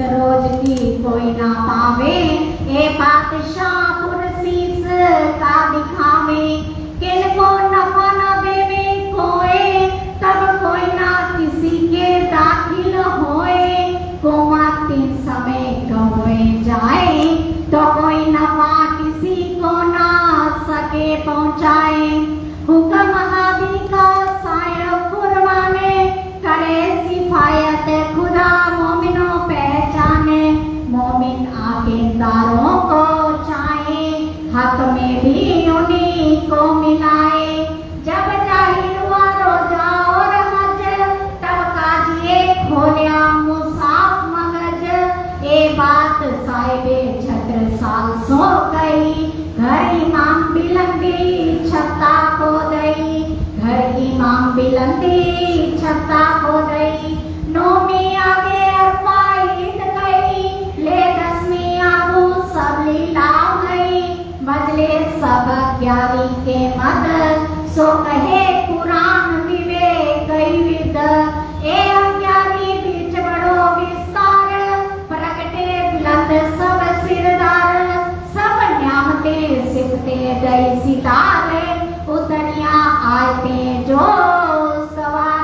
रोज की कोई ना पावे, ए बादशाह पुरसीस का दिखावे। किनको नफा न देवे कोई, तब कोई ना किसी के दाखिल होए। कोमा 3 समय कहोए जाए, तो कोई नफा किसी को ना सके पहुँचाए। हुक्म हादी का सायब फुरमाने, करे सिफायत खुदा मोमिनों पहचाने। मोमिन आखिरदारों को चाहे, हक में भी उन्हीं को मिलाए। जब जाहिर हुआ रोजा और हज, तब काजिए खोलिया मुसाफ मगज। ए बात साहिबे छत्र साल सो गई, घर इमाम बिलंदी छत्ता को दई। घर इमाम बिलंदी छत्ता को दई। नौमी आगे अरफाईद गई, ले 10वीं आबू सब लीला गई। बदले सब 11वीं के मद, सो कहे कुरान विवेक गई विद। ए 11वीं बीच बड़ो विस्तार, प्रगटे बुलंद सब सिरदार। सब न्यामते सिफते दई सितारे, उतरिया आयते जो सवार।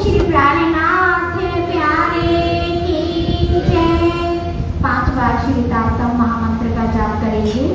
श्री प्राणनाथ प्यारे की जय। 5 बार श्री तारतम महामंत्र का जाप करेंगे।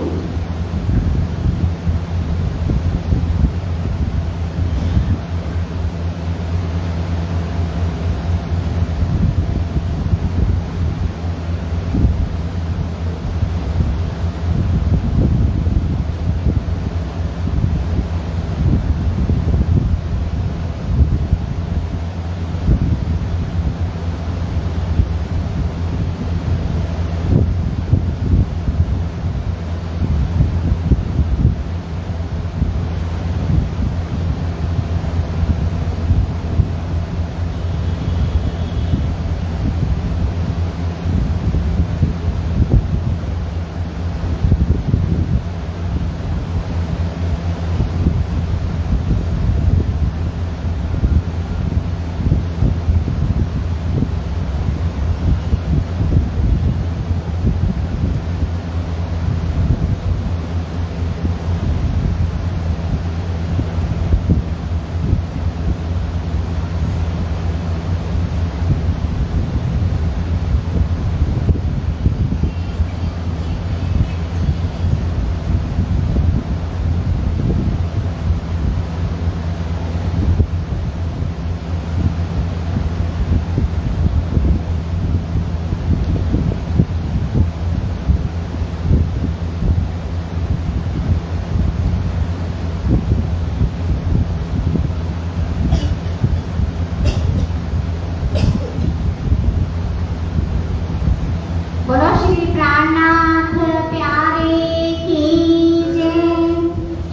बोलो श्री प्राणनाथ प्यारे की जय।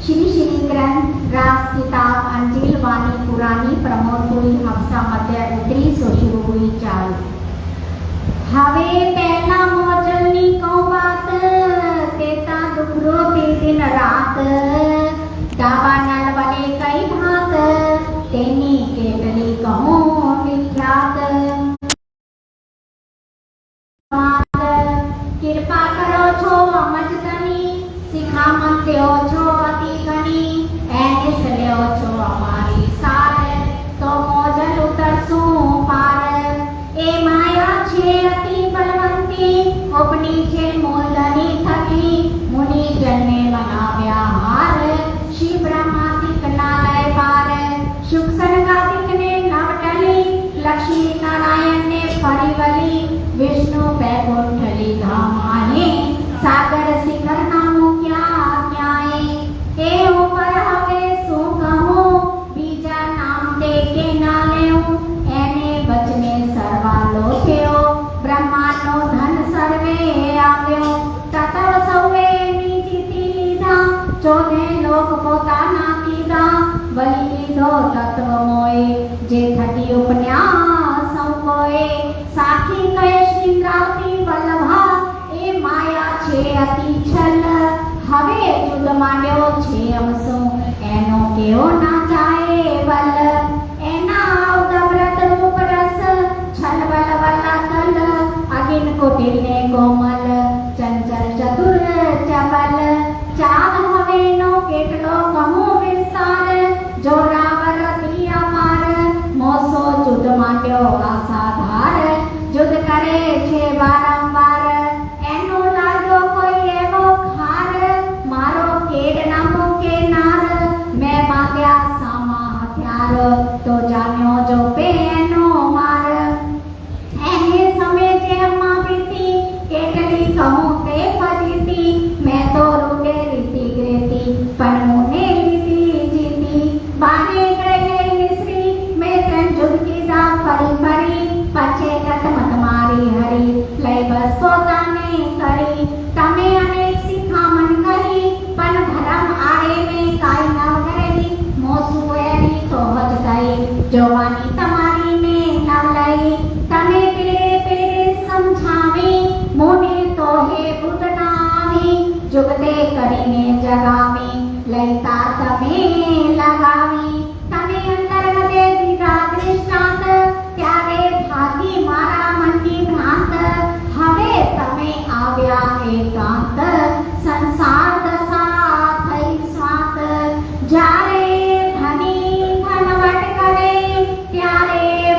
श्री श्री ग्रंथ रास किताब अंजिल वाणी पुरानी प्रमोद हुई हफ्सा मध्य उतरी सो शुरू हुई चालू। हवे पहला मोजलनी को बात तेता दुखरो ते दिन रात दावा नल बने कई भात तेनी केटली कहूँ विख्यात। कृपा करो छो अमजतनी सिखा मंत्यो छो अति गणी ऐने सल्यो छो हमारी सार तो मोजल उतरसू पार। ए माया छे अति बलवंती उपनी छे मूलधनी थकी मुनि जन्मे बनाव्या हार। श्री ब्रह्मादिक नालय पार शुक संगादिक ने नवटली लक्ष्मी नारायण ने परिवली विष्णु बैकुंठली धामाए सागर शिखर नामो क्या आज्ञाए। ए ऊपर हवे सो कहूँ बीजा नाम दे के ना लेऊं एने बचने सर्वा लोक्यो ब्रह्मांडो धन सर्वे आव्यो ततव सौवे नीति लीधा चौथे लोक पोताना कीधा बलि लीधो तत्व मोए जे थकी उपन्यास कोए साखी कहे श्रृंगावती वल्लभा ए माया छे अति छल हवे युद्ध मांड्यो छे अमसो एनो केओ ना जाए बल। एना उदव्रत रूप रस छल बल वल्ला कल अगिन कुटिल ने कोमल चंचल चतुर चबल चाल हवे नो केटलो कहूँ विस्तार जो रावर दिया पार मोसो जुद मांड्यो आसाधार जुद करे छे बारंबार एनो लाग्यो कोई एवो खार मारो केड ना मूके नार मैं बांध्या सामा हथियार तो जान्यो जो पे एनो मार। एने समय जे अम्मा बीती केटली कहूँ ते फजीती मैं तो रूडे रीति ग्रेती पण मुने रीति जीती बाने गए मिश्री मैं तन जुद की दा फरी फरी पछे गत मत मारी हरी लय बस पोताने करी तमे अनेक शिखामण करी पण धर्म आए में काई न करेली मोसु एरी तो हजताई जवानी तमारी में न लई तमे तेरे तेरे समझावी मोने तो हे बुध नावी जुगते करीने जगावी लयता तमे लगावी तमे अंतर मदे दीदा दृष्टांत त्यारे भागी मारा मन की भ्रांत हवे तमे आव्या एकांत संसार दशा थई स्वात जारे धनी धनवट करे त्यारे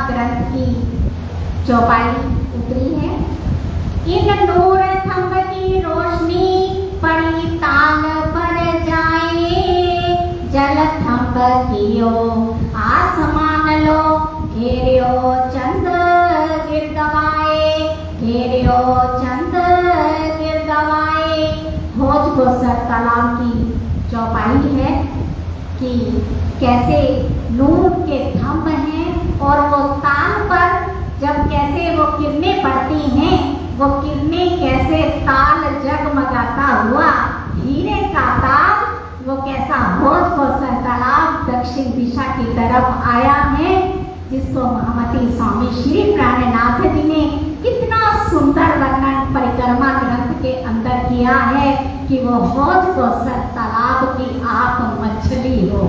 ग्रंथ की चौपाई उतरी है। इन नूर थंब की रोशनी पड़ी ताल पर जाए, जल थंब कियो आसमान लो, घेरियो चंद गिरदवाए, घेरियो चंद गिरदवाए। भोजपुर तालाब की चौपाई है कि कैसे नूर के थंब हैं और वो ताल पर जब कैसे वो किरणें पड़ती हैं, वो किरणें कैसे ताल जगमगाता हुआ हीरे का ताल वो कैसा भोजपुर तालाब दक्षिण दिशा की तरफ आया है, जिसको महामती स्वामी श्री प्राणनाथ जी ने कितना सुंदर वर्णन परिक्रमा ग्रंथ के अंदर किया है कि वो भोजपुर तालाब की आप मछली हो।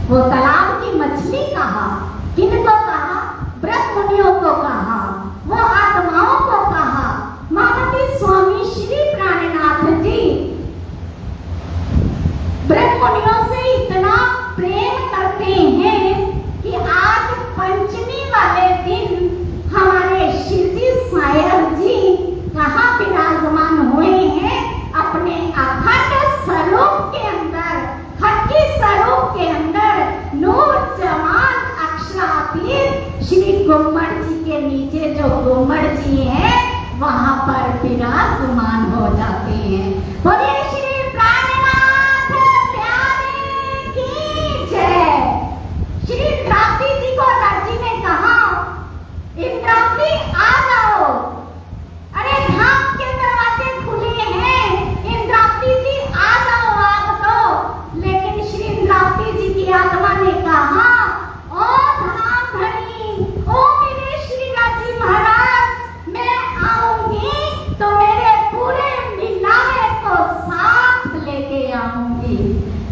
वो तालाब की मछली कहा, किनको कहा? ब्रह्म मुनियों को कहा, वो आत्माओं को कहा। महामती स्वामी श्री प्राणनाथ जी ब्रह्म मुनियों से इतना प्रेम करते हैं कि आज पंचमी वाले दिन हमारे शिवजी सायर जी कहाँ विराजमान हुए हैं? अपने अखंड स्वरूप के अंदर, खट्टी स्वरूप के अंदर नूर जमाल अक्षरातीत श्री गुम्मट जी के नीचे जो गुम्मट जी है वहां पर विराजमान हो जाते हैं। बोलिए श्री प्राणनाथ प्यारे की जय। श्री इंद्रावती जी को राजी ने कहा, इंद्रावती आ जाओ, अरे धाम के दरवाजे खुले हैं, इंद्रावती जी आ जाओ आप तो। लेकिन श्री इंद्रावती जी की आत्मा ने कहा, ओ धाम धनी, ओ मेरे श्री राजी महाराज, मैं आऊंगी तो मेरे पूरे मिलावे को साथ लेके आऊंगी।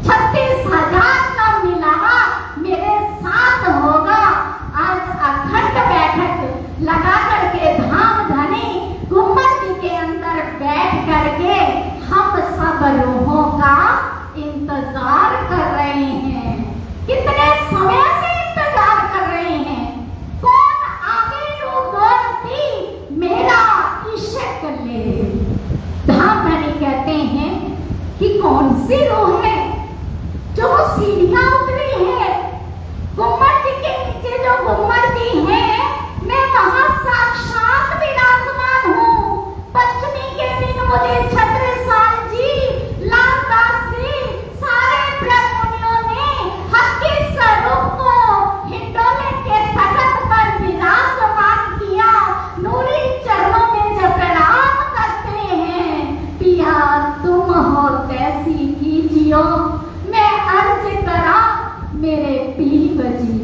36,000 का मिलावा मेरे साथ होगा। आज अखंड बैठक लगा करके धाम धनी गुम्मट जी के अंदर बैठ करके हम सब रूहों का इंतजार कर रहे हैं। कितने समय से इंतजार कर रहे हैं? कौन आगे रू दौड़ती मेरा इश्क ले। धाम धनी कहते हैं कि कौन सी रूह है जो वो सीढ़ियां उतरी है गुम्मट जी के नीचे, जो गुम्मट जी है मैं वहां साक्षात विराजमान हूँ। पंचमी के दिन मुझे छत्रसाल जी, लालदास जी, सारे ब्रह्म मुनियों ने हक्की स्वरूप को हिंडोले के तखत पर विराजमान किया। नूरी चरणों में जब प्रणाम करते हैं, पिया तुम हो तैसी कीजियो, मैं अर्ज करा मेरे पीर जी।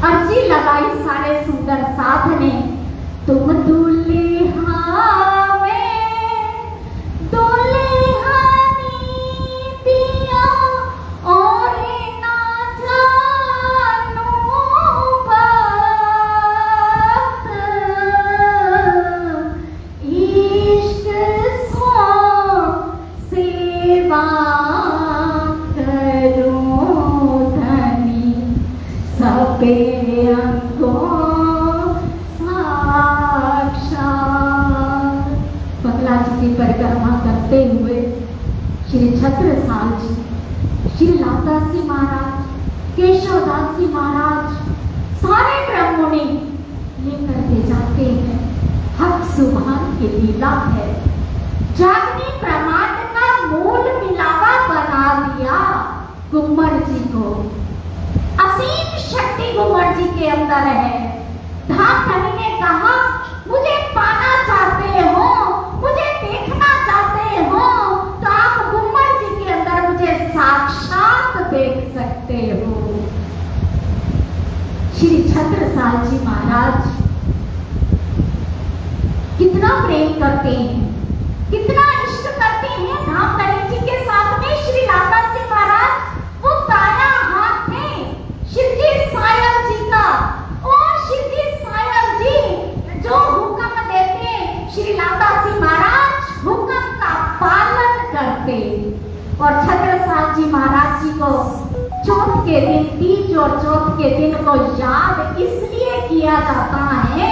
अर्जी लगाई सारे सुंदर साथ ने, तुम दूल्हा में दुल्हनी पिया और ना जानू बात, इश्क सो सेवा करूं धनी सबे अंगों की परिक्रमा करते हुए श्री छत्रसाल जी, श्री लालदास जी महाराज, केशवदास जी महाराज, सारे ब्रह्म मुनि लेकर के जाते हैं। हक सुभान की लीला है, जागनी प्रमाण का मूल मिलावा बना दिया गुम्मट जी को। असीम शक्ति गुम्मट जी के अंदर है। धाम धनी ने कहा, मुझे पाना चाहते हो, मुझे देखना चाहते हो तो आप गुम्मट जी के अंदर मुझे साक्षात देख सकते हो। श्री छत्रसाल जी महाराज कितना प्रेम करते हैं, कितना इष्ट करते हैं धाम धनी जी के साथ में। श्री लालदास जी महाराज वो दाया हाथ थे शिवजी सायर जी का, और शिवजी सायर जी जो हुक्म देते श्री लालदास जी महाराज हुक्म का पालन करते। और छत्रसाल जी महाराज जी को चौथ के दिन, तीज और चौथ के दिन को को याद इसलिए किया जाता है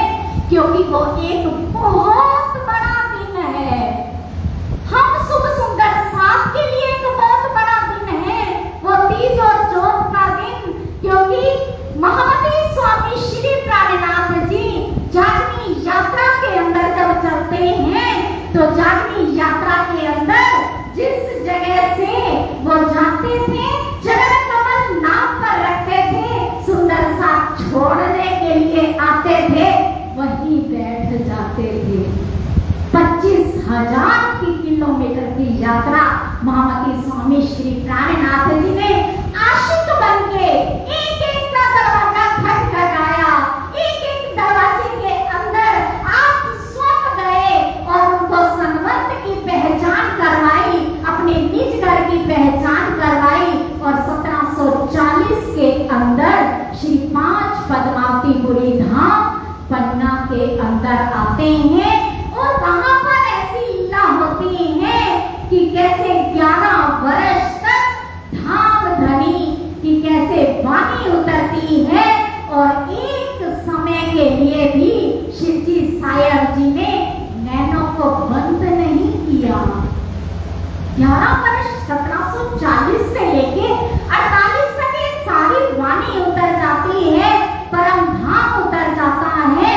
क्योंकि वो एक बहुत बड़ा दिन है। हम शुभ सुंदर साथ के लिए एक बहुत बड़ा दिन है वो तीज और चौथ का दिन, क्योंकि महामती स्वामी श्री प्राणनाथ जी जागनी यात्रा के अंदर जब चलते हैं तो जागनी यात्रा के अंदर जिस जगह से वो जाते थे, चरण कमल नाम पर रखते थे, सुंदर सा छोड़ने के लिए आते थे, वहीं बैठ जाते थे। 25,000 की किलोमीटर की यात्रा महामती स्वामी श्री प्राणनाथ जी ने आशिक बन के एक एक का दरवाजा खटखटाया, एक एक दरवाजे के अंदर आप स्वयं गए और उनको संबंध की पहचान करवाई, अपने निज घर की पहचान करवाई और 1740 के अंदर श्री 5 पद्मावतीपुरी धाम पन्ना के अंदर आते हैं और वहां पर ऐसी लीला होती है कि कैसे 11 वर्ष तक धाम धनी की कैसे वाणी उतरती है और एक समय के लिए भी शिवजी सायर जी ने नैनों को बंद नहीं किया। 11 वर्ष 1740 से लेके 48 तक ये सारी वाणी उतर जाती है, परम धाम उतर जाता है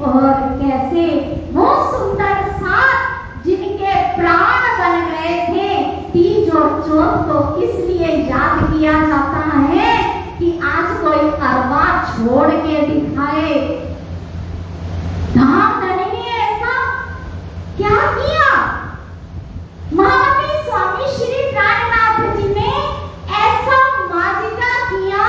और कैसे वो सुंदर साथ जिनके प्राण बन गए थे, तीज और चौथ को इसलिए याद किया जाता है कि आज कोई अरवा छोड़ के दिखाए। धाम धनी ने ऐसा क्या किया? महामती स्वामी श्री प्राणनाथ जी ने ऐसा माजिदा किया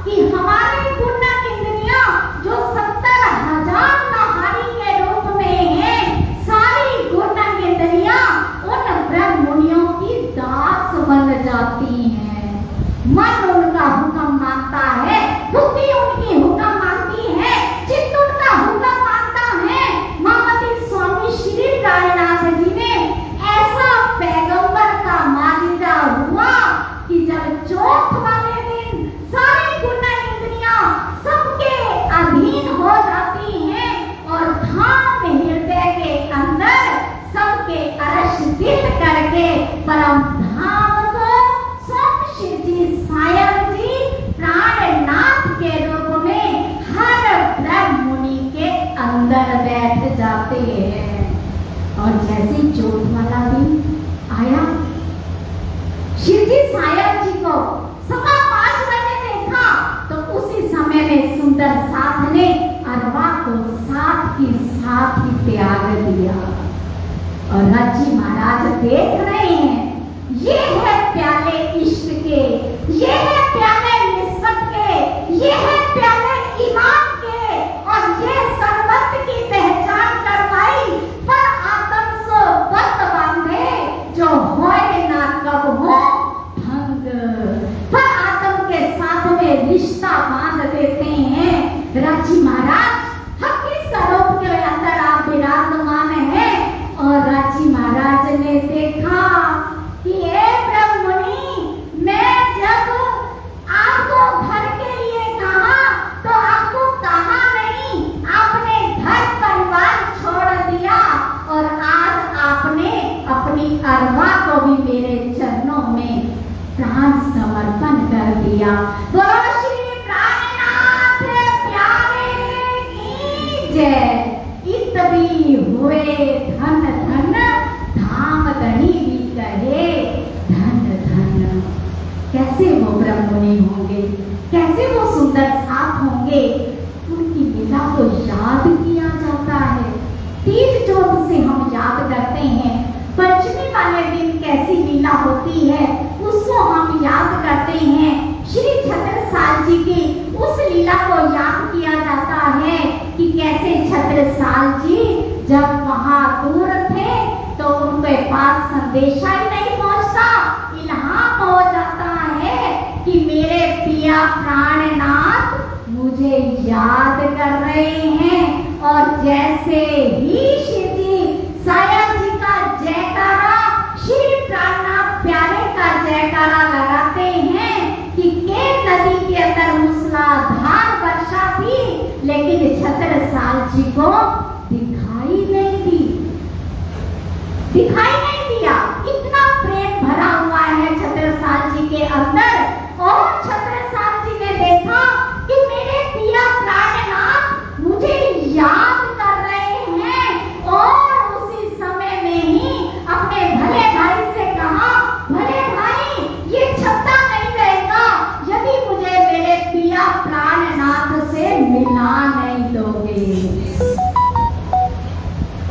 कि हमारे पुण्य इंद्रियां जो 70,000 नहारी के रूप में है, सारी गुण इंद्रियां उन ब्रह्म मुनियों की दास बन जाती हैं। मन उनका हुक्म मानता है, बुद्धि उनकी हुक्म मानती है, चित्त उनका हुक्म मानता है। महामती स्वामी श्री प्राणनाथ जी ने ऐसा पैगंबर का माजिदा हुआ कि जब चौथ वाले दिन सारी गुण इंद्रियां सबके अधीन हो जाती हैं और धाम हृदय के अंदर सबके अर्षित करके परम धाम को स्वयं शिवजी सायर जी प्राणनाथ के रूप में हर ब्रह्म मुनि के अंदर बैठ जाते हैं। और जैसे चौथ वाला दिन आया, शिवजी सायर जी को 5:15 बजे देखा तो उसी समय में सुंदर साथ ने अरवा को साथ ही त्याग दिया। और राजी महाराज देख रहे हैं, ये है प्याले इश्क के, ये है प्याले निस्बत के, ये है प्याले ईमान के, और ये सरबत की पहचान करवाई पर आत्म सो बत बांधे जो होए ना कब हो भंग। पर आत्म के साथ में रिश्ता बांध देते हैं। राजी महाराज हकी स्वरूप के अंदर आप विराजमान हैं और राजी महाराज ने देखा कि हे ब्रह्म मुनि, मैं जब आपको घर के लिए कहा तो आपको कहा नहीं, आपने घर परिवार छोड़ दिया और आज आपने अपनी अरवा को भी मेरे चरणों में प्राण समर्पण कर दिया। बोलो श्री प्राणनाथ प्यारे की जय। इत भी हुए धन धन, धाम धनी भी कहे धन धन। कैसे वो ब्रह्म मुनि होंगे, कैसे वो सुंदर साथ होंगे, उनकी लीला को याद किया जाता है। तीज चौथ से हम याद करते हैं, पंचमी वाले दिन कैसी लीला होती है उसको हम याद करते हैं। श्री छत्रसाल जी की उस लीला को याद किया जाता है कि कैसे छत्रसाल जी जब वहां दूर थे तो उनके पास संदेशा ही नहीं पहुंचता, इल्हाम हो जाता है कि मेरे पिया प्राणनाथ मुझे याद कर रहे हैं। और जैसे ही शिवजी सायर जी का जयकारा, श्री प्राणनाथ प्यारे का जयकारा लगाते हैं कि के नदी के अंदर मूसलाधार वर्षा दिखाई नहीं दिया। इतना प्रेम भरा हुआ है छत्रसाल जी के अंदर। और छत्रसाल जी ने देखा कि मेरे पिया प्राणनाथ मुझे याद कर रहे हैं, और उसी समय में ही अपने भले भाई से कहा, भले भाई ये छत्ता नहीं रहेगा यदि मुझे मेरे पिया प्राणनाथ से मिला नहीं दोगे।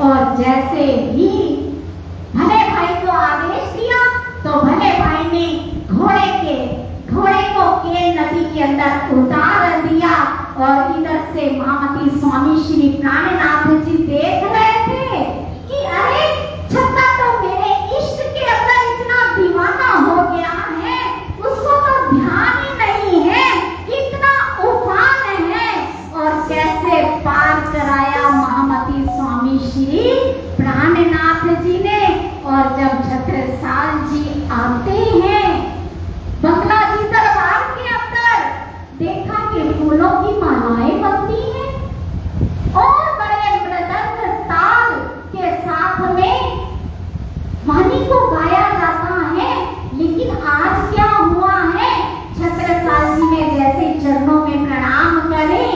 और जैसे ही भले भाई को आदेश दिया तो भले भाई ने घोड़े को केन नदी के अंदर उतार दिया। और इधर से महामती स्वामी श्री प्राणनाथ जी देख रहे थे कि अरे छत्ता तो मेरे इष्ट के अंदर इतना दीवाना हो गया है, उसको तो ध्यान ही नहीं है, इतना उफान है। और कैसे पार कराया महामती स्वामी श्री प्राणनाथ जी ने। और जब छत्रसाल जी आते हैं बंगला जी दरबार के अंदर, देखा कि फूलों की मालाएं बनती हैं और बड़े मृदंग ताल के साथ में वाणी को गाया जाता है। लेकिन आज क्या हुआ है, छत्रसाल जी ने जैसे चरणों में प्रणाम करे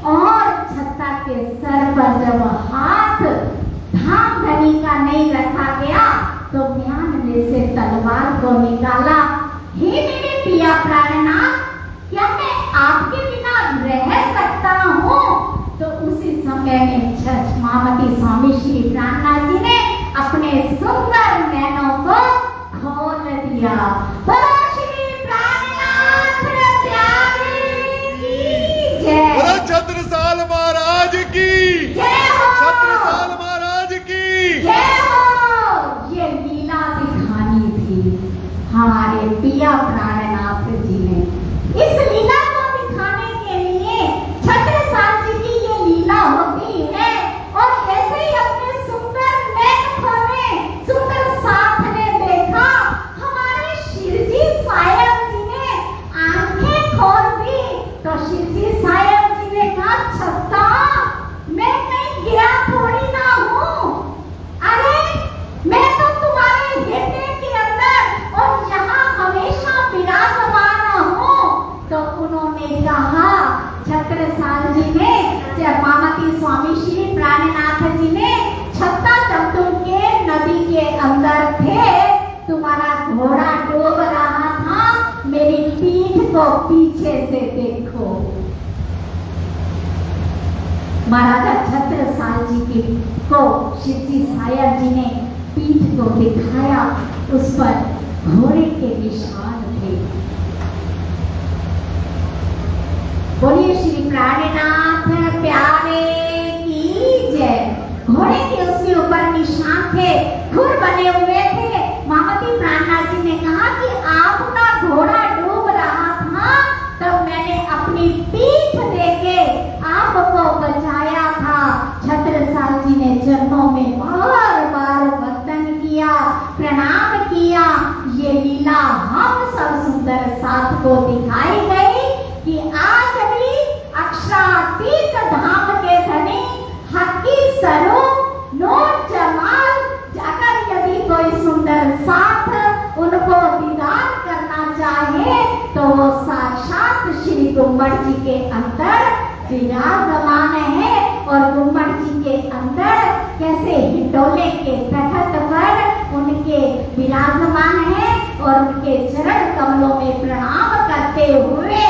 और छत्ता के सर पर जब हाथ धाम धनी का नहीं रखा गया तो म्यान में से तलवार को निकाला। हे मेरे पिया प्राणनाथ, क्या मैं आपके बिना रह सकता हूँ? तो उसी समय में महामती स्वामी श्री प्राणनाथ जी ने अपने सुंदर नैनों को खोल दिया। बोलो श्री प्राणनाथ प्यारे की जय। बोलो छत्रसाल महाराज की जय हो। छत्रसाल महाराज की जय हो। ये लीला दिखानी थी हमारे पिया प्राणनाथ जी ने। इस लीला को दिखाने के लिए छत्रसाल जी की ये लीला होती है। और ऐसे ही अपने सुंदर नैन खोले, सुंदर साथ ने देखा, हमारे शिरजी सायब जी ने आंखें खोल दी। तो शिरजी सायब जी ने कहा, छत्ता मैं कहीं गिरा थोड़ी ना हूँ, अरे मैं तो तुम्हारे हृदय के अंदर और यहाँ हमेशा विराजमान हूँ। तो उन्होंने कहा, छत्रसाल जी ने, महामती स्वामी श्री प्राणनाथ जी ने, छत्ता जब तुम के नदी के अंदर थे, तुम्हारा घोड़ा डूब रहा था, मेरी पीठ को पीछे से देखो। महाराजा छत्रसाल जी की को शिवजी सायब जी ने पीठ को दिखाया, उस पर घोड़े के निशान थे। बोलिए श्री प्राणनाथ प्यारे की जय। घोड़े के उसके ऊपर निशान थे, खुर बने हुए थे। महामती प्राणनाथ जी ने कहा कि आपका घोड़ा डूब रहा था, तब मैंने अपनी पीठ देके आपको बचाया था। छत्रसाल जी ने चरणों में बार बार वंदन किया, प्रणाम किया। ये लीला हम सब सुंदर साथ को दिखाई गई कि आज भी अक्षरातीत धाम के धनी हकी स्वरूप नूर जमाल, अगर यदि कोई सुंदर साथ उनको दीदार करना चाहे तो वो साक्षात श्री गुम्बद जी के अंदर विराजमान है। और गुम्बद जी के अंदर कैसे हिंडोले के तखत पर उनके विराजमान है। और उनके चरण कमलों में प्रणाम करते हुए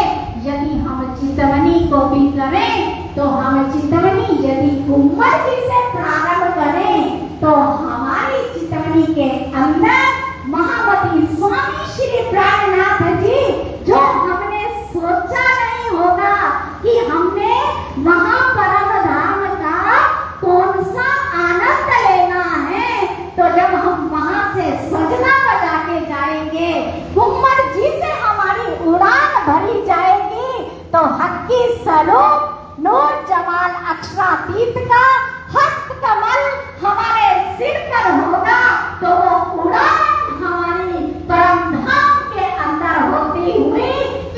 यदि हम चितवनी को भी करें तो हम चितवनी यदि गुम्बद जी से प्रारंभ करें तो हमारी चितवनी के अंदर महामती स्वामी श्री प्राणनाथ जी, जो हमने सोचा नहीं होगा कि हमने महापरम धाम का कौन सा आनंद लेना है, तो जब हम वहां से सजना बजा के जाएंगे, गुम्बद जी से हमारी उड़ान भरी जाएगी, तो हकी स्वरूप नूर जमाल अक्षरातीत का हस्त कमल हमारे सिर पर होगा। तो वो उड़ान हमारी परम धाम के अंदर होती हुई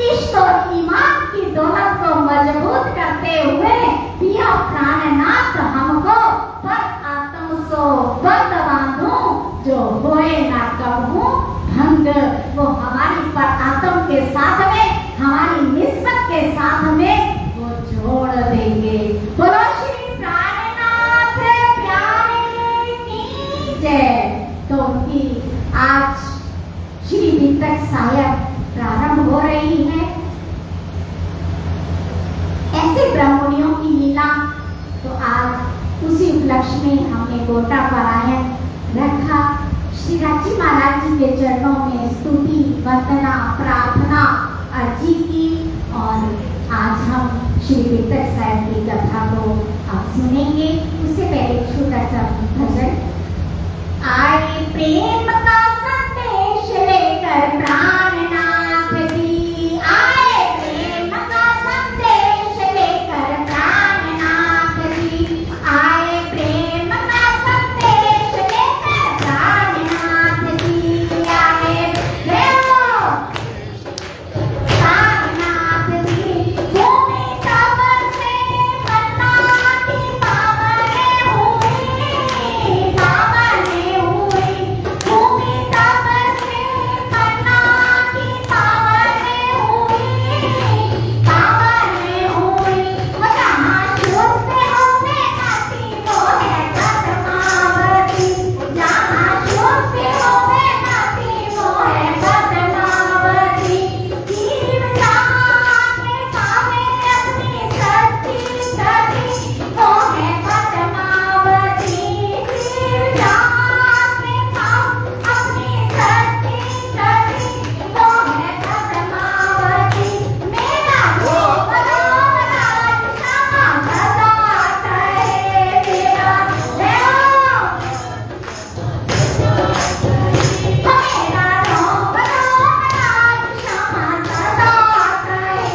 इष्ट और ईमान की दौलत को मजबूत करते हुए पिया प्राणनाथ हमको पर आत्म सो बंद बांधो की आज श्री वितक सायब प्रारंभ हो रही है। ऐसे ब्राह्मणियों की लीला तो आज उसी उपलक्ष्य में हमने गोटा परायण रखा। श्री राजी महाराज जी के चरणों में स्तुति वंदना प्रार्थना अर्जी की और आज हम श्री वितक साहब की कथा को आप सुनेंगे। उससे पहले छोटा सा भजन। आए प्रेम का संदेश लेकर प्राणनाथ जी, आए प्रेम का संदेश लेकर प्राणनाथ जी, आए प्रेम का संदेश लेकर प्राणनाथ जी, आए प्राणनाथ जी। भूमि तब से पन्ना की पावने हुई, पावने हुई, भूमि तब से पन्ना की पावने हुई, पावने हुई। वो जहाँ छूटते होंगे काशी वो है पद्मावती, जहाँ छूटते होंगे काशी वो है पद्मावती। जीव जहाँ के पावे अपनी सच्ची सती वो है पद्मावती, जीव जहाँ के पावे अपनी सच्ची सती वो है पद्मावती। मेरा रूप राज क्षमा सदा करे तेरा देव, मेरा रूप राज क्षमा सदा करे,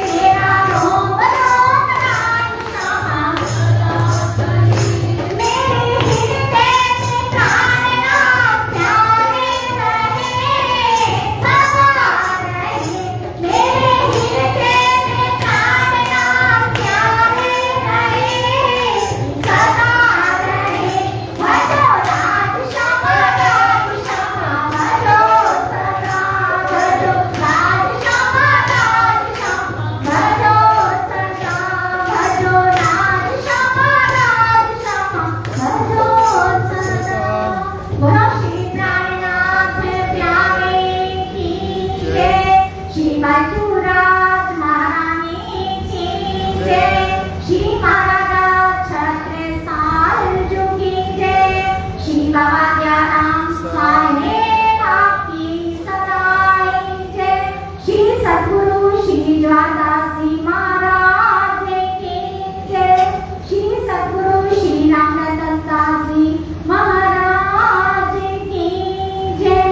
मेरा रूप राज क्षमा सदा करे। मेरे हृदय में प्राणनाथ प्यारे रहे, सदा रहे, मेरे हृदय में प्राणनाथ प्यारे रहे, सदा रहे। भजो राज क्षमा, राज क्षमा भजो सदा, भजो राज क्षमा, राज क्षमा भजो सदा, भजो राज क्षमा, राज क्षमा भजो सदा। बोलो श्री प्राणनाथ प्यारे की जय, श्री बाजूराज महारानी की जय, श्री महाराजा छत्रसाल जी की जय, श्री बाबा दयाराम साहेब आपकी सदाई जय, श्री सद्गुरु श्री ज्वारदास जी महाराज की जय, श्री सद्गुरु श्री रामरतन दास जी महाराज की जय।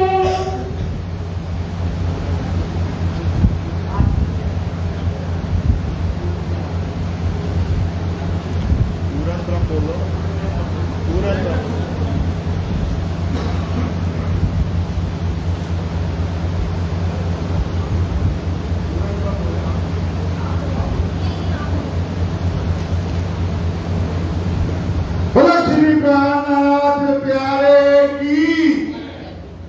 तुरंत बोलो, तुरंत। बोलो श्री प्राणनाथ प्यारे की।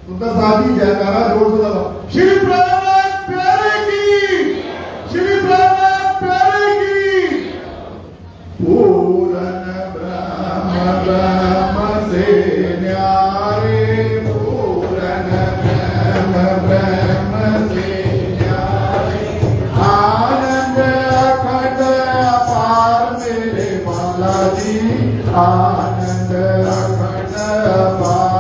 सुंदर साथी जयकारा जोर से लगाओ। श्री प्राणनाथ प्यारे की, श्री प्राणनाथ प्यारे की। पूरन ब्रह्म ब्रह्म से न्यारे, पूरन ब्रह्म ब्रह्म से न्यारे। आनंद अखंड अपार मेरे बालाजी, आनंद अखंड अपार।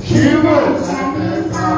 शिव सन का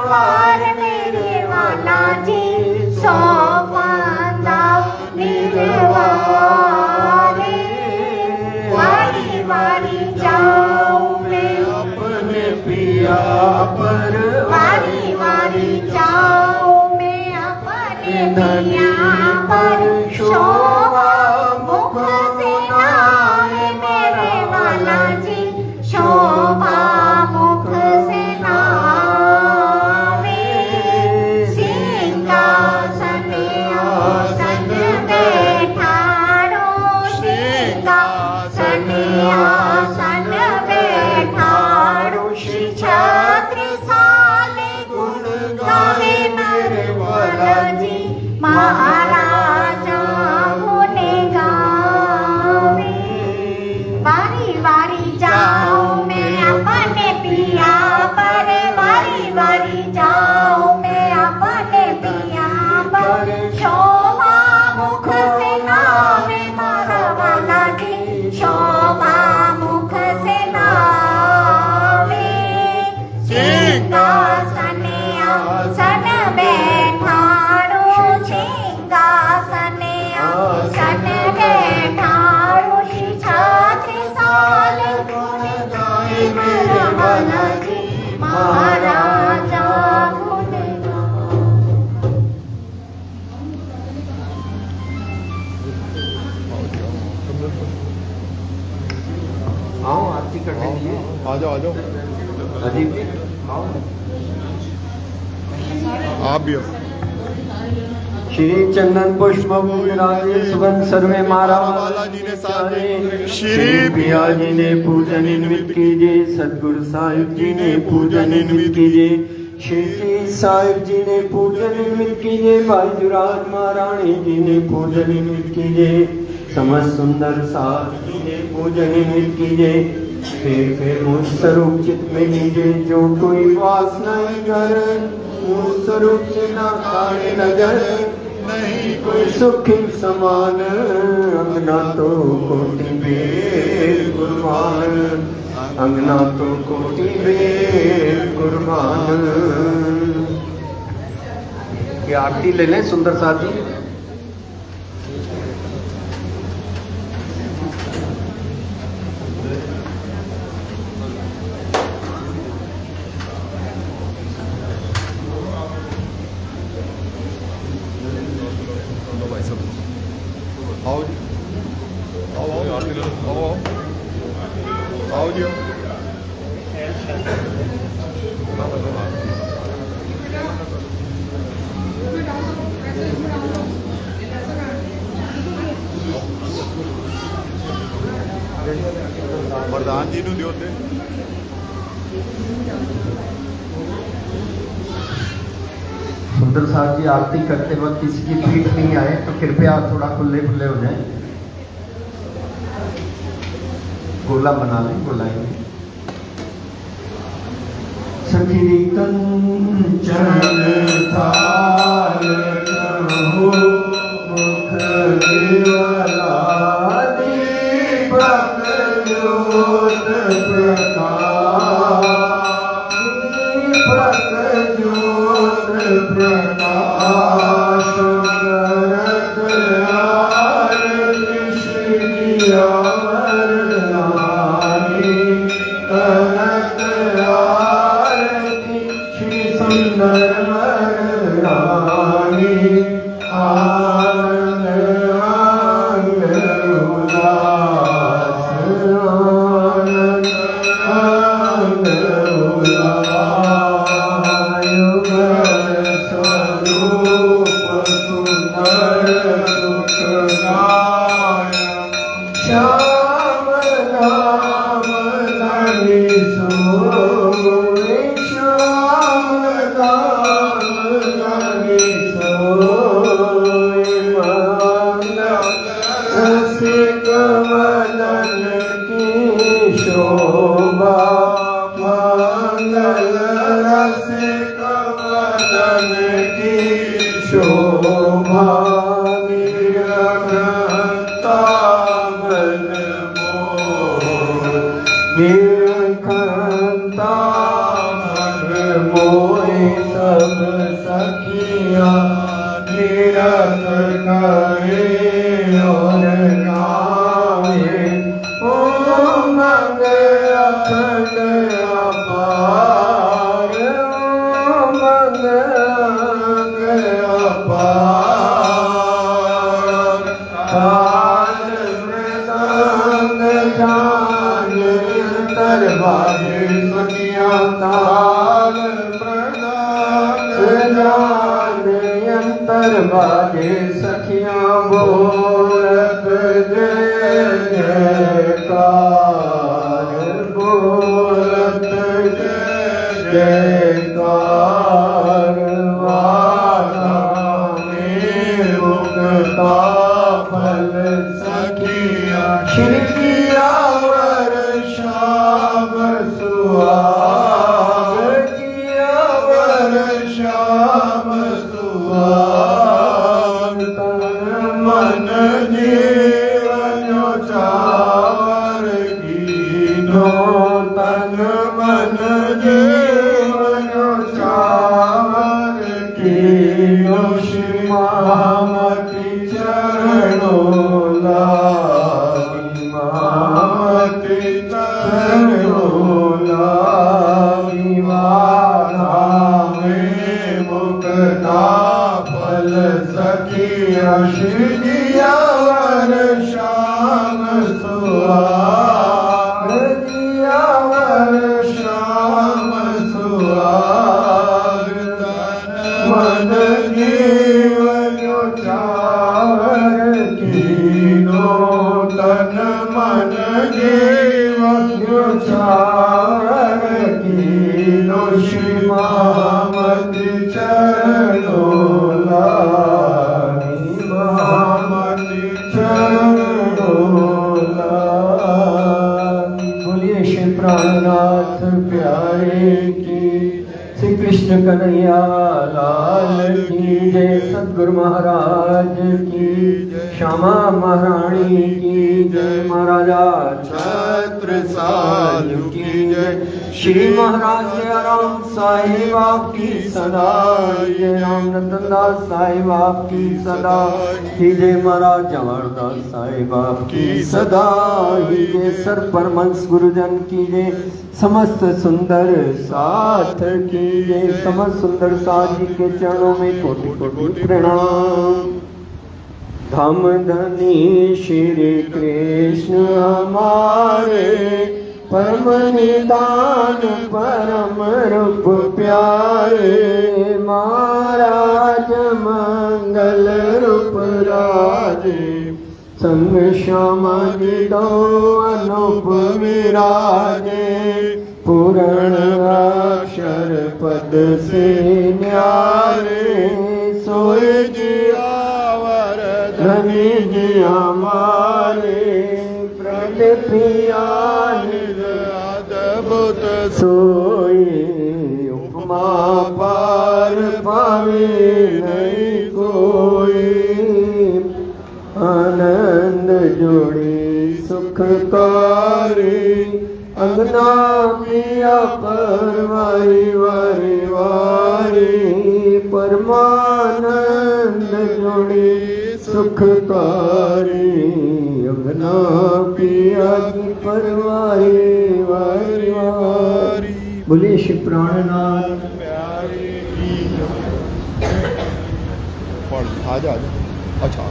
पार मेरे वाला जी, सौ बंदा निर्वारे। वारी वारी जाऊं मैं अपने पिया पर, वारी वारी जाऊं मैं अपने पिया पर। शोभा मुख से नावे मेरे वाला जी, शोभा मुख से नावे। सिंहासन आसन बैठाड़ो, सिंहासन आसन बैठाड़ो। श्री छत्रसाल गुण गावे मेरे वाला जी, महाराजा गुण गावे। वारी वारी जाऊं मैं अपने पिया पर, वारी वारी जाऊं मैं अपने पिया पर। शोभा मुख से नावे मारा वाला जी, शोभा मुख से नावे। सिंहासन आसन बैठाड़ो, सिंहासन आसन बैठाड़ो। श्री छत्रसाल गुण गाए मेरे वाला जी, महाराजा गुण गाए। आओ आरती करने के लिए। आ जाओ आ जाओ, अजीब जी आओ। आप भी आओ। श्री चंदन पुष्प राजे सुगंध सर्वे मारा बालाजी ने सारे, श्री पिया जी ने पूजन इनवित कीजिए, सदगुरु साहिब जी ने पूजन इनवित कीजिए, श्री जी साहिब जी ने पूजन इनवित कीजिए, भाई जुराज महारानी जी ने पूजन इनवित कीजिए, समस्त सुंदर साथ जी ने पूजन इनवित कीजिए। फिर मुझ स्वरूप चित्त में लीजिए, जो कोई वासना घर मुझ स्वरूप चिन्ह काढ़े नजर, नहीं कोई सुखी समान, अंगना तो कोटि बेर कुर्बान, अंगना तो कोटि बेर कुर्बान। ये आरती ले लें सुंदर साथ जी। आओ जी, आओ आओ आओ आओ आओ जी। प्रधान जी ਨੂੰ ਦਿਓ ਤੇ। सुंदर साहब जी आरती करते वक्त किसी की पीठ नहीं आए तो कृपया थोड़ा खुले खुले हो जाएं। गोला बना लें, गोलाएंगे। सखी कंचन थाल कहो मुख देवला, दीपक ज्योत प्रकाश, दीपक ज्योत प्रकाश करत आरती श्री अमरनारी, करत आरती श्री सुंदर मरनारी। आनंद अंग उल्लास, आनंद अंग उल्लास, युगल स्वरूप सुंदर सुखदाय, श्याम नाम धनि सोए, श्याम नाम धनि सोए, मंगल रसिक वदन की शोभा, मंगल रसिक वदन की शोभा, निरखता मन मोह, निरखता मन मोहे, सब सखिया तीरथ करे और गावे ओ मंग अखंड अपार ओ मंग अपार ताल मृदंग जान दरबारे सखिया ताल मृदंग जान अंतर बाजे सखिया बोलत जय जयकार बोलत जय जयकार वाला में मुक्ता फल सखिया श्रीया वर्षाव सुहाग जिया वर्षाव सुहाग तन मन जीवन चावर कीनो तन मन जीवन चावर कीनो श्री महामति चरणों लागी महामति चरणों लागी वाला में मुक्ता फल सखिया श्रीया वर्षाम सुहाग जिया वर्षाम सुहाग तन मन जीवन चावर कीनो तन मन जीवन चावर कीनो श्री महामति चरणों लागी महामति चरणों लागी। बोलिए श्री प्राणनाथ प्यारे की श्री कृष्ण कन्हैया लाल की जय सद्गुरु महाराज की श्यामा महारानी की जय महाराजा छत्रसाल की जय श्री महाराज राम साहिब आपकी सदा जय राम रतन दास साहिब आपकी सदा जय महाराज जवाहरदास साहिब आपकी सदा जय सर परमहंस गुरुजन की जय समस्त सुंदर साथ की जय समस्त सुंदर साथ जी के चरणों में कोटि कोटि प्रणाम। धम धनी श्री कृष्ण हमारे परम निदान परम रूप प्यारे महाराज मंगल रूप राजे संग श्यामा जी दो अनूप विराजे पूर्ण अक्षर पद से न्यारे सोए जिया धनी जी हमारे प्रण प्रिया अद्भुत सोए उपमा पार पावे नहीं कोई आनंद जोड़ी सुखकारी अंगना पिया परवारी वारी वारी परमानंद जोड़ी सुखकारी अंगना पिया की परवारी वारी वारी। बोलिए श्री प्राणनाथ प्यारे की आजा आजा अच्छा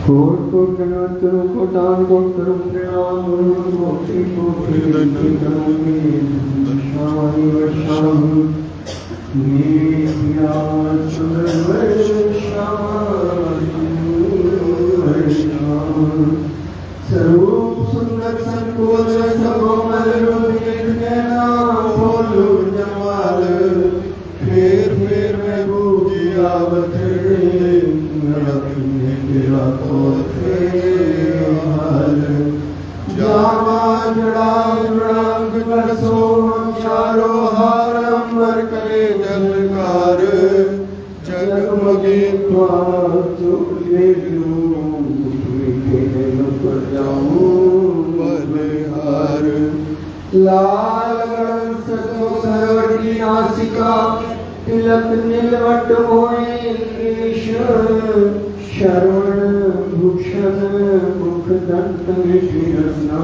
कोट कोट करो कोटान कोट करो प्रणाम कोटि कोटि दंडनामि शामि वर्षामि नीला सुंदर वर्षामि स्वरूप सुंदर संकोच सबोमल रूपना बोलो जमाल फेर फेर में बूझिया बथड़े तेरा तो हाल जामा जड़ा रंग कसो चारो हार अंबर करे जलकार जगमगे बलिहार लाल सरोवरी नासिका तिलक नीलवट होए केश शरवण भूषण मुख दंत विरसना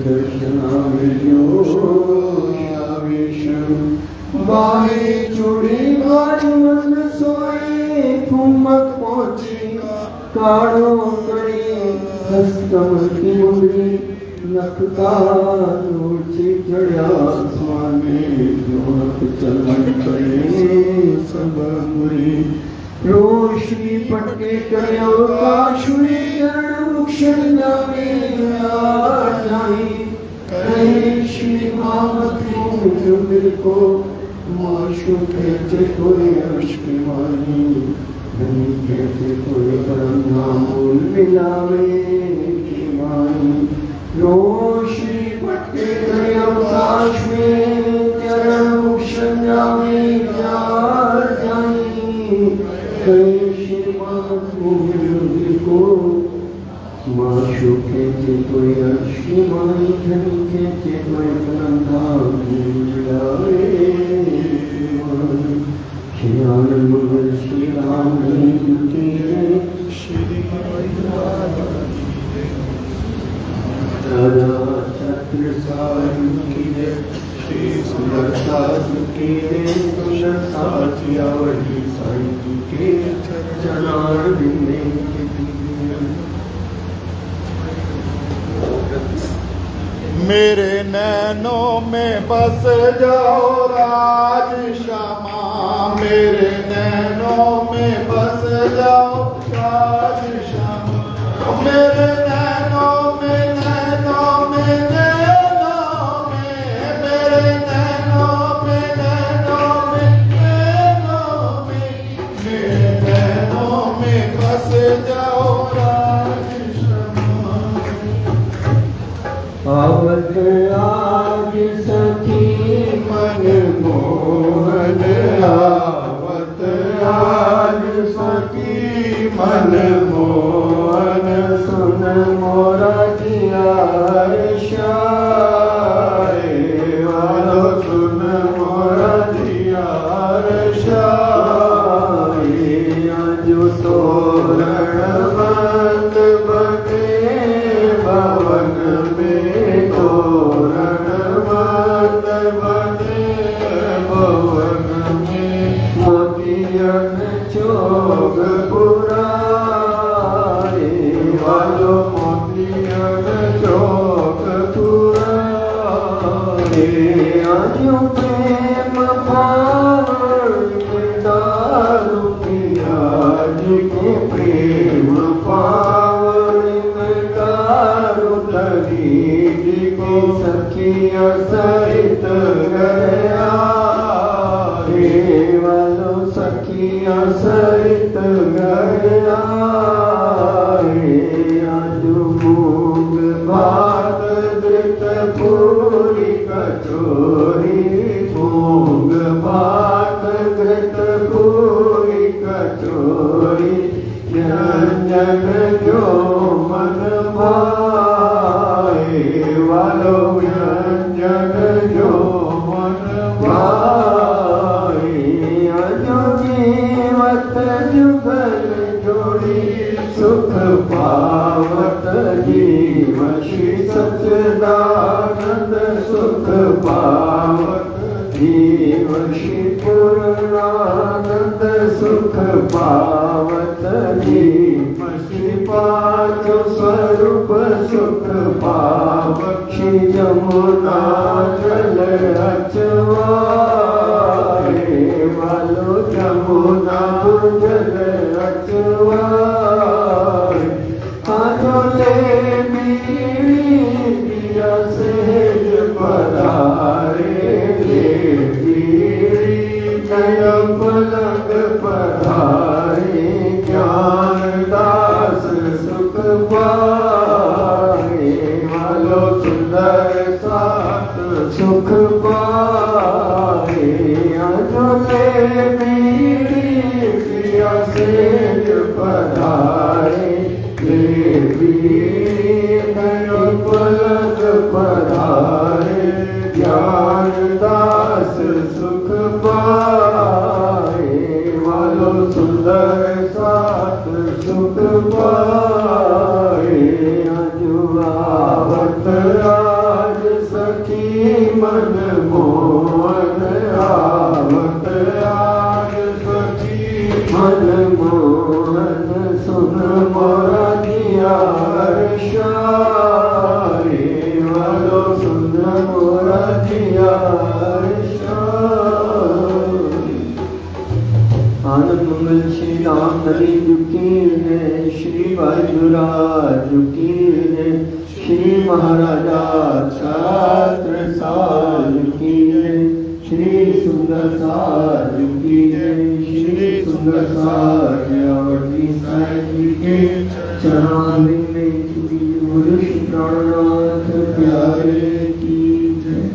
दर्शनावेश बाहे चूड़ी भारी मन सोए ठुमक पहुंची काड़ो कड़ी हस्तम की मुंडी नखता नोची चढ़ा स्वामी जोनक चलन करे सब मुरी रोशनी पटके कयो काश में चरण मुक्ष नामे जाई कहे श्री मामत मुझ को माशुके चे कोई अश्क वाणी धनी के कोई परम नाम मिलावे की वाणी रोशनी पटके कयो काश में चरण मुक्ष नामे जाई को माशुके चे कोई अश्विमानी धनी के कोई नंदा मिलावे श्री आनंद मंगल श्री राम की श्री राजा छत्र साधु की श्री सुंदर साधु की सुंदर साथिया वही साई के चरणारविंद में मेरे नैनों में बस जाओ राज श्यामा मेरे नैनों में बस जाओ राज श्यामा मेरे नैनों में नैनों में नैनों में मेरे नैनों में नैनों में नैनों में मेरे नैनों में बस जाओ राज श्यामा आवत आज सखी मन मोहन आवत आज सखी मन मोहन सुन मोरा दिया शाय वालो सुन मोरा दिया शाय जो तोरण बंद बने भवन में तोरण बंद बने भवन में मोतियन चोग पुराए वालो मोतियन चोग पुराए आजो प्रेम पावन दारू पिया जी के प्रेम पावन दारू तरी जी को सखिया सहित गया रे वालो सखिया सहित गया रे आजू मूंग भात धृत पूरी कचोरी मूंग भात धृत पूरी कचोरी व्यंजन जो मन भाए वालो व्यंजन जो मन भाए अजो जीवत जुगल जोड़ी सुख पावत जीव श्री सच्चिदानंद सुख पावत जीव श्री पूर्णानंद सुख पावत जीव श्री पांच स्वरूप सुख पावत श्री जमुना जल अचवाए वालो जमुना जल अचवाए आजो ले बीड़िया सेज पधारे ले बीड़ी नया पलंग पधारे ज्ञान दास सुख पाए वालो सुंदर साथ सुख पाए अजोले मेरी प्रिया से पधारे पलक पधारे ज्ञान दास सुख पाए वालो सुंदर साथ सुख पाए अजुआवत राज सखी मन मोहन आवत राज सखी मन मोहन सुन मोरा दिया हर्षाए वालो सुन मोरा दिया आनंद मंगल श्री राम नरी जुकी ने श्री वायुराज जुकी ने श्री महाराजा छात्र साल की ने श्री सुंदर साल की ने श्री सुंदर साल जी के चरणामृत में श्री गुरु श्री प्राणनाथ प्यारे की जय।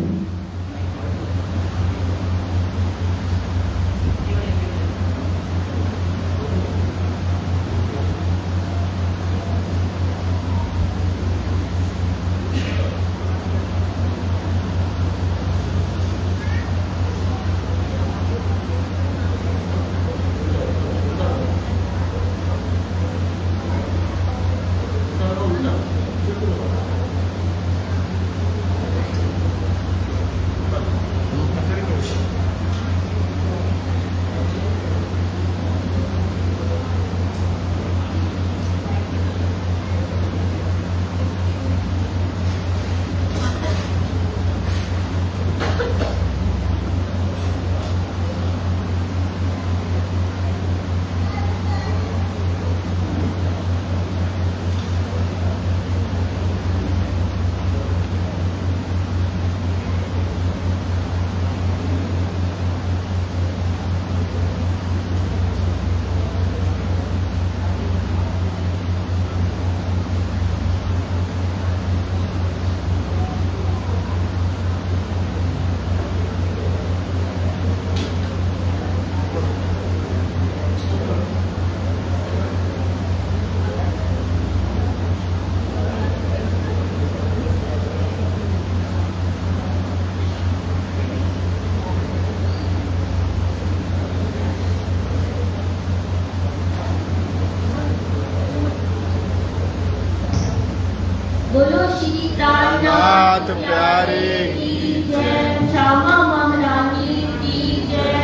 बोलो श्री प्राणनाथ प्यारे की जय। श्यामा महारानी की जय।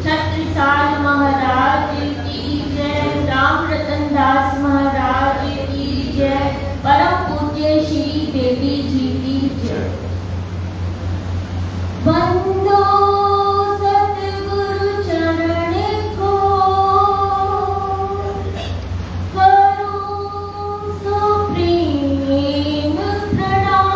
छत्रसाल महाराज की जय। राम रतन दास महाराज की जय। परम पूज्य श्री देवी जी की जय। बंदो सतगुरु चरण को करो सुप्रीम प्रणाम।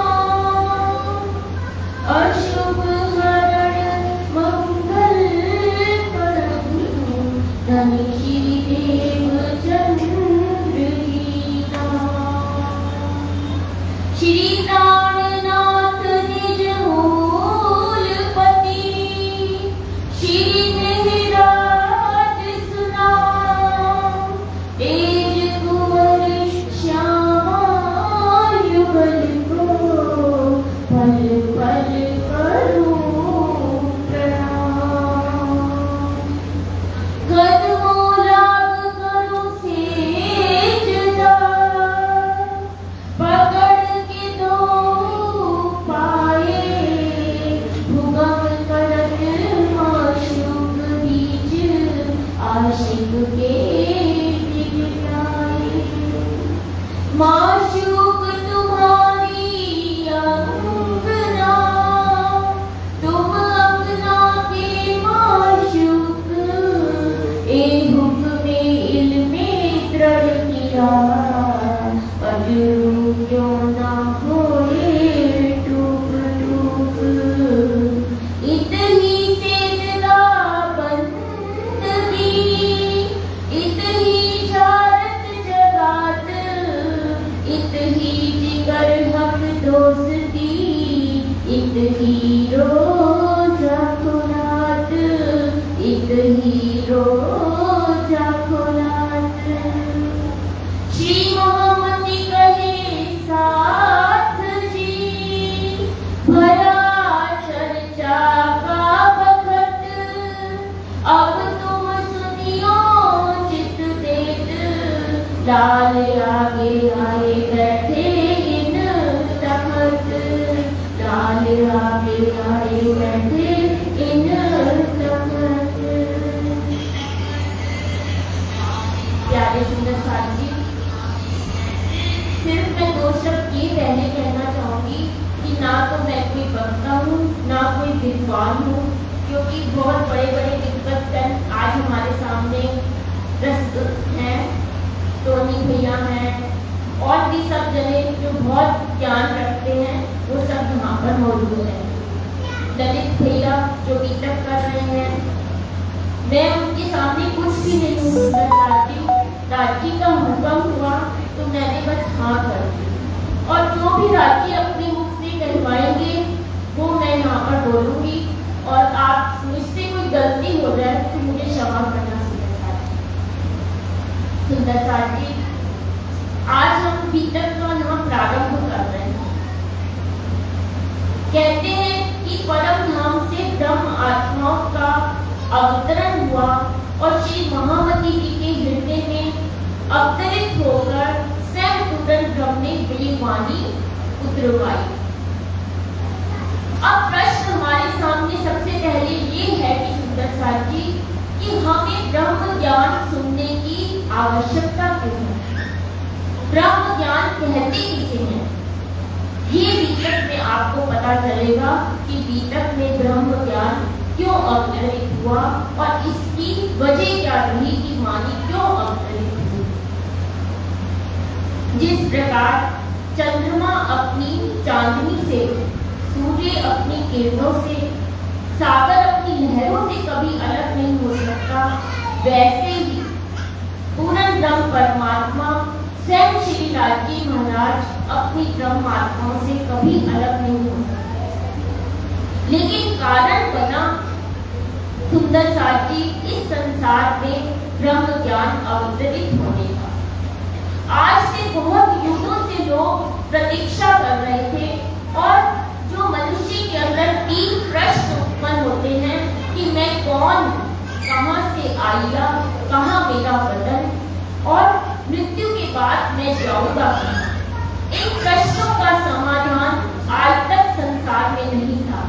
लाल आगे आए बैठे इन तख्त, लाल आगे आए बैठे इन तख्त। प्यारे सुंदर साथ जी, सिर्फ मैं दो शब्द ये पहले कहना चाहूंगी कि ना तो मैं कोई वक्ता हूँ ना कोई विद्वान हूँ, क्योंकि बहुत बड़े बड़े दिग्गज आज हमारे सामने प्रस्तुत हैं। टोनी भैया हैं और भी सब जने जो बहुत ज्ञान रखते हैं वो सब यहाँ पर मौजूद हैं। ललित भैया जो बीटेक कर रहे हैं, मैं उनके सामने कुछ भी नहीं हूँ। राजी का हुक्म हुआ तो मैंने बस हाँ कर दी, और जो भी राजी अपने मुख से कहवाएंगे वो मैं यहाँ पर बोलूँगी। और आप मुझसे कोई गलती हो जाए तो मुझे क्षमा करना। सुंदर साथ जी, आज हम बीतक का यहाँ प्रारंभ कर रहे हैं। कहते हैं कि परम धाम से ब्रह्म आत्माओं का अवतरण हुआ और श्री महामती जी के हृदय में अवतरित होकर स्वयं पूर्ण ब्रह्म ने वेदवाणी उतरवाई। अब प्रश्न हमारे सामने सबसे पहले ये है कि सुंदर साथ जी, कि हमें ब्रह्म ज्ञान सुनने की आवश्यकता क्यों है? ब्रह्म ज्ञान कहते किसे हैं? ये बीतक में आपको पता चलेगा कि बीतक में ब्रह्म ज्ञान क्यों अवतरित हुआ और इसकी वजह क्या रही कि वाणी क्यों अवतरित हुई। जिस प्रकार चंद्रमा अपनी चांदनी से, सूर्य अपनी किरणों से, सागर अपनी लहरों से कभी अलग नहीं हो सकता, वैसे ही पूर्ण ब्रह्म परमात्मा स्वयं श्री राजी महाराज अपनी ब्रह्मात्माओं से कभी अलग नहीं हो सकते। लेकिन कारण बना सुंदर साथ जी इस संसार में ब्रह्म ज्ञान अवतरित होने का। आज से बहुत युगों से लोग प्रतीक्षा कर रहे थे, और जो मनुष्य के अंदर 3 प्रश्न उत्पन्न होते हैं कि मैं कौन, कहां से आया, कहां मेरा वतन, और मृत्यु के बाद मैं जाऊंगा कहां। इन प्रश्नों का समाधान आज तक संसार में नहीं था।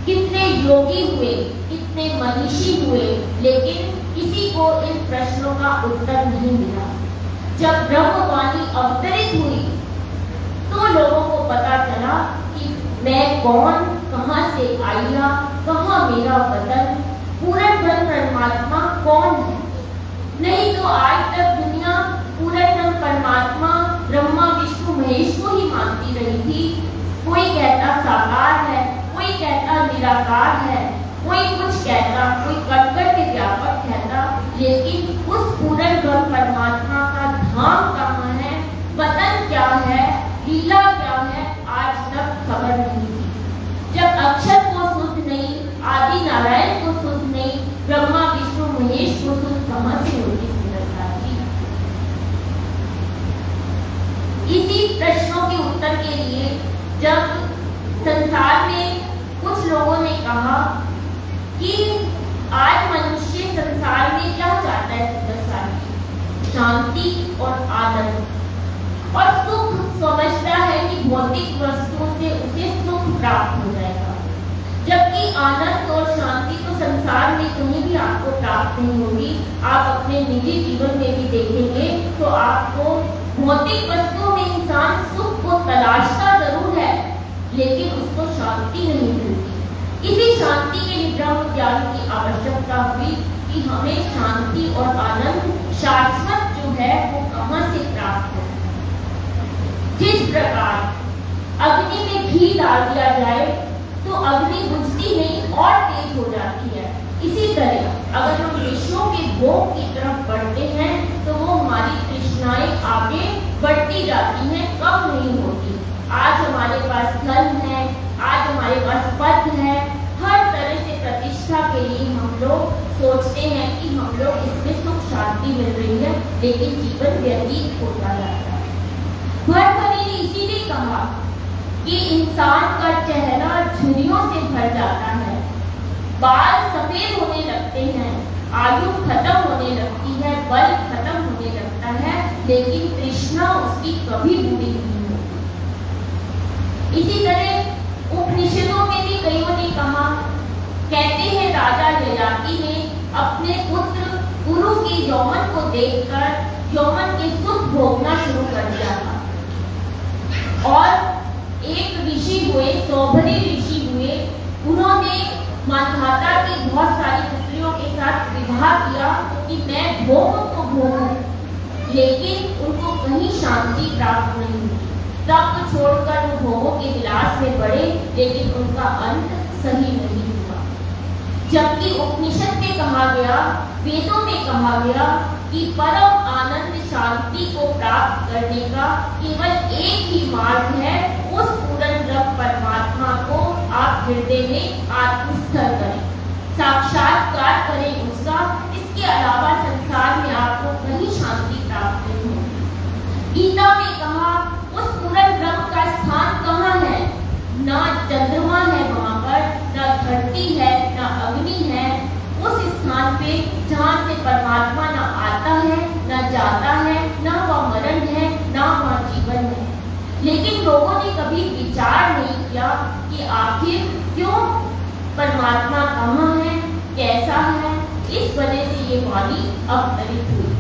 कितने योगी हुए, कितने मनीषी हुए, लेकिन किसी को इन प्रश्नों का उत्तर नहीं मिला। जब ब्रह्मवाणी अवतरित हुई तो लोगों को पता चला कि मैं कौन, कहां से आया, कहां मेरा वतन, पूर्ण ब्रह्म परमात्मा कौन है। नहीं तो आज तक दुनिया पूर्ण ब्रह्म परमात्मा ब्रह्मा विष्णु महेश को ही मानती रही थी। कोई कहता साकार है, कोई कहता निराकार है, कोई कुछ कहता, कोई कटकर के व्यापक कहता, लेकिन उस पूर्ण ब्रह्म परमात्मा का धाम कहाँ है, वतन क्या है, लीला क्या है, आज तक खबर नहीं थी। जब अक्षर को सुध नहीं, आदि नारायण को सुध नहीं, ब्रह्मा विष्णु महेश को सुध कहां से होगी सुंदरता जी। इसी प्रश्नों के उत्तर के लिए जब संसार में कुछ लोगों ने कहा कि आज मनुष्य संसार में क्या चाहता है सुंदरता जी, शांति और आनंद और सुख, समझता है कि भौतिक वस्तुओं से उसे सुख प्राप्त हो जाएगा, जबकि आनंद और शांति तो संसार में कहीं भी आपको प्राप्त नहीं होगी। आप अपने निजी जीवन में भी देखेंगे तो आपको भौतिक वस्तुओं में इंसान सुख को तलाशता जरूर है, लेकिन उसको शांति नहीं मिलती। इसी शांति के लिए ब्रह्म ज्ञान की आवश्यकता हुई कि हमें शांति और आनंद शाश्वत जो है वो कहां से प्राप्त हो। जिस प्रकार अग्नि में घी डाल दिया जाए तो अग्नि बुझती नहीं और तेज हो जाती है, इसी तरह अगर हम विषयों के भोग की तरफ बढ़ते हैं तो वो हमारी तृष्णाएं आगे बढ़ती जाती हैं, कम नहीं होती। आज हमारे पास धन है, आज हमारे पास पद है, हर तरह से प्रतिष्ठा के लिए हम लोग सोचते हैं कि हम लोग इसमें सुख शांति मिल रही है, लेकिन जीवन व्यतीत होता जाता है। भर्तृहरि ने इसीलिए कहा कि इंसान का चेहरा झुर्रियों से भर जाता है, बाल सफेद होने लगते हैं, आयु खत्म होने लगती है, बल खत्म होने लगता है, लेकिन तृष्णा उसकी कभी पूरी नहीं होती। इसी तरह उपनिषदों में भी कईयों ने कहा, कहते हैं राजा ययाति ने अपने पुत्र गुरु के यौवन को देखकर यौवन के सुख भोगना शुरू कर दिया था। और एक ऋषि हुए, सौभरी ऋषि हुए, उन्होंने मानधाता की बहुत सारी पुत्रियों के साथ विवाह किया कि मैं भोग तो भोगूं, लेकिन उनको कहीं शांति प्राप्त नहीं हुई। तब छोड़कर वो भोगों के विलास में बढ़े, लेकिन उनका अंत सही नहीं हुआ। जबकि उपनिषद में कहा गया, वेदों में कहा गया कि परम आनंद शांति को प्राप्त करने का केवल एक ही मार्ग है, उस पूर्ण ब्रह्म परमात्मा को आप हृदय में आत्मस्थ करें, साक्षात्कार करें उसका। इसके अलावा संसार में आपको कहीं शांति प्राप्त नहीं होगी। गीता में कहा, उस पूर्ण ब्रह्म का स्थान कहाँ है? ना चंद्रमा है वहां पर, ना धरती है, ना अग्नि है। उस स्थान पे जहाँ से परमात्मा ना आता है, ना जाता है, ना वह मरण है, ना वह जीवन है। लेकिन लोगों ने कभी विचार नहीं किया कि आखिर क्यों परमात्मा कहाँ है, कैसा है। इस वजह से ये वाणी अवतरित हुई।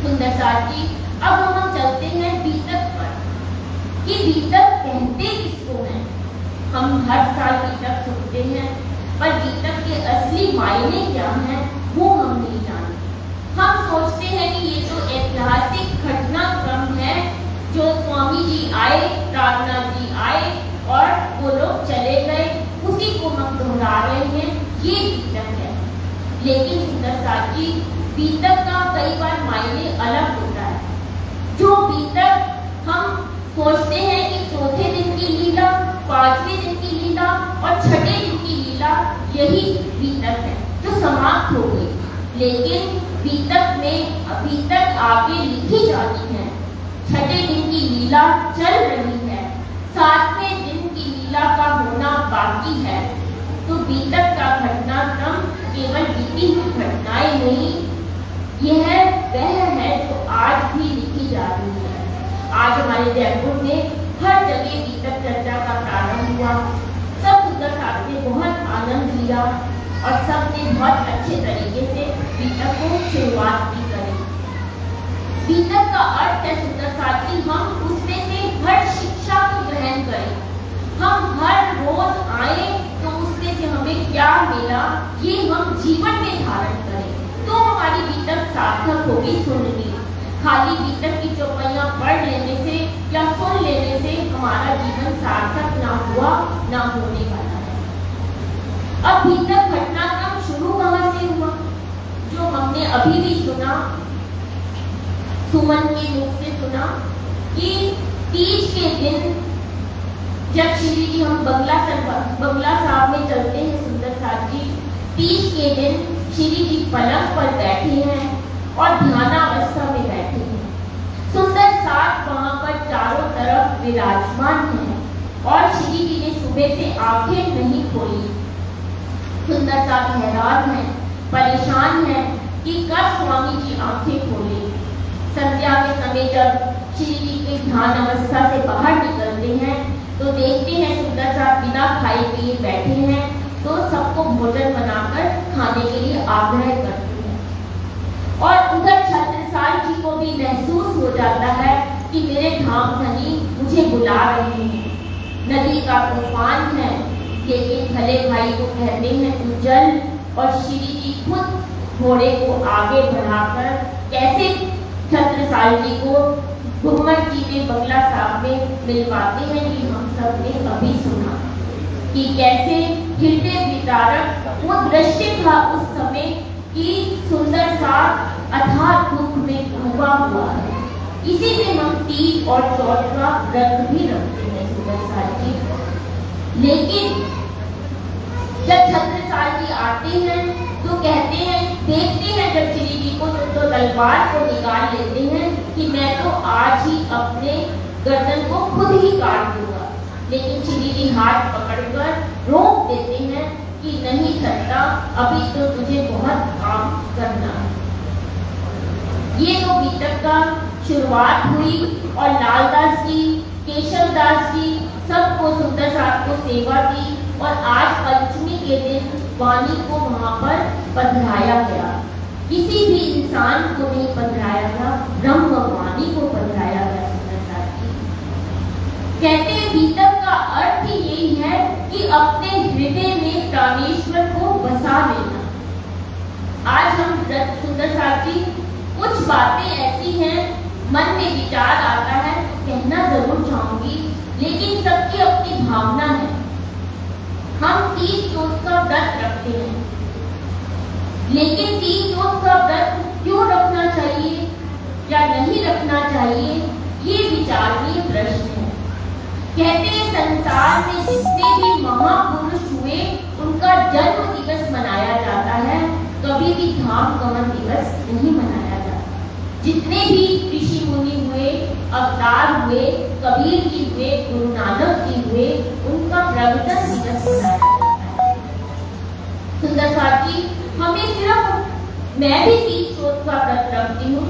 सुंदर साथ जी, अब हम चलते हैं बीतक पर कि बीतक कहते किसको हैं। हम हर साल बीतक सुनते हैं, पर बीतक के असली मायने क्या हैं वो हम नहीं जानते। हम सोचते हैं कि ये तो ऐतिहासिक घटनाक्रम है, जो स्वामी जी आए, प्रार्थना जी आए और वो लोग चले गए, उसी को हम दोहरा रहे हैं, ये बीतक है। लेकिन सुंदर साथ जी, बीतक का कई बार मायने अलग होता है। जो बीतक हम सोचते हैं कि चौथे दिन की लीला, पांचवें दिन की लीला और छठे दिन की लीला, यही बीतक है जो समाप्त हो गई। लेकिन बीतक में अभी तक आगे लिखी जाती है। छठे दिन की लीला चल रही है, सातवें दिन की लीला का होना बाकी है। तो बीतक का घटनाक्रम केवल बीती हुई घटनाएं नहीं, यह वह है जो आज भी लिखी जा रही है। आज हमारे जयपुर में हर जगह बीतक चर्चा का प्रारंभ हुआ। सब सुंदर साथ ने बहुत आनंद लिया और सबने बहुत अच्छे तरीके से बीतक को शुरुआत भी करी। बीतक का अर्थ है सुंदर साथ कि हम उसमें से हर शिक्षा को ग्रहण करें। हम हर रोज आए तो उसमें से हमें क्या मिला, ये हम जीवन में धारण करें, तो हमारी बीतक सार्थक होगी सुननी। खाली बीतक की चौपाइयां पढ़ लेने से या सुन लेने से हमारा जीवन सार्थक ना हुआ, ना होने वाला है। अब बीतक घटनाक्रम शुरू कहाँ से हुआ? जो हमने अभी भी सुना, सुमन के मुख से सुना कि तीज के दिन जब श्री जी, हम बंगला साहब में चलते हैं सुंदर साथ जी, तीज के दिन श्री जी पलंग पर बैठे हैं और ध्यानावस्था में बैठे हैं। सुंदर साथ वहां पर चारों तरफ विराजमान है और श्री जी ने सुबह से आंखें नहीं खोली। सुंदर साथ हैरान है, परेशान है कि कब स्वामी जी आंखें खोले। संध्या के समय जब श्री जी के ध्यान अवस्था से बाहर निकलते हैं तो देखते हैं सुंदर साथ बिना खाए पिए बैठे हैं, तो सबको भोजन बनाकर खाने के लिए आग्रह करते हैं। और उधर छत्रसाल जी को भी महसूस हो जाता है कि मेरे धाम धनी मुझे बुला रहे हैं। नदी का तूफान है, लेकिन भले भाई को कहते हैं तू जल, और श्री जी खुद घोड़े को आगे बढ़ाकर कैसे छत्रसाल जी को घुमट जी में बंगला साहब में मिलवाते हैं कि हम सब ने अभी सुना कि कैसे हृदय विदारक वो दृश्य था उस समय कि सुंदर सा अथाह दुख में डूबा हुआ है। इसी में हम तीज और चौथ का व्रत भी रखते हैं सुंदर साल जी। लेकिन जब छत्रसाल जी आते हैं तो कहते हैं, देखते हैं जब श्री जी को तो तलवार को निकाल लेते हैं कि मैं तो आज ही अपने गर्दन को खुद ही काट दूंगा। लेकिन श्री जी हाथ पकड़कर रोक देते हैं कि नहीं सकता, अभी तो तुझे बहुत काम करना है। ये तो बीतक का शुरुआत हुई और लालदास जी, केशवदास जी सबको सुंदर साथ को सेवा दी और आज पंचमी के दिन वाणी को वहां पर पधराया गया। किसी भी इंसान को नहीं पधराया गया, ब्रह्म वाणी को पधराया गया। सुंदर साथ जी कहते हैं बीतक का अर्थ ही यही है कि अपने हृदय में प्राणेश्वर को बसा लेना। आज हम सुंदर साथ जी कुछ बातें ऐसी हैं मन में विचार आता है तो कहना जरूर चाहूंगी, लेकिन सबकी अपनी भावना है। हम 30 जोत का व्रत रखते हैं, लेकिन 30 जोत का व्रत क्यों रखना चाहिए या नहीं रखना चाहिए, ये विचारणीय प्रश्न है। कहते हैं संसार में जितने भी महापुरुष हुए उनका जन्म दिवस मनाया जाता है, कभी भी धाम गमन दिवस नहीं मनाया जाता। जितने भी ऋषि मुनि हुए, अवतार हुए, कबीर जी हुए, गुरु नानक जी हुए, उनका प्रवचन दिवस मनाया जाता है। सुंदर साथ जी हमें सिर्फ मैं भी 30 जोत का व्रत रखती हूँ,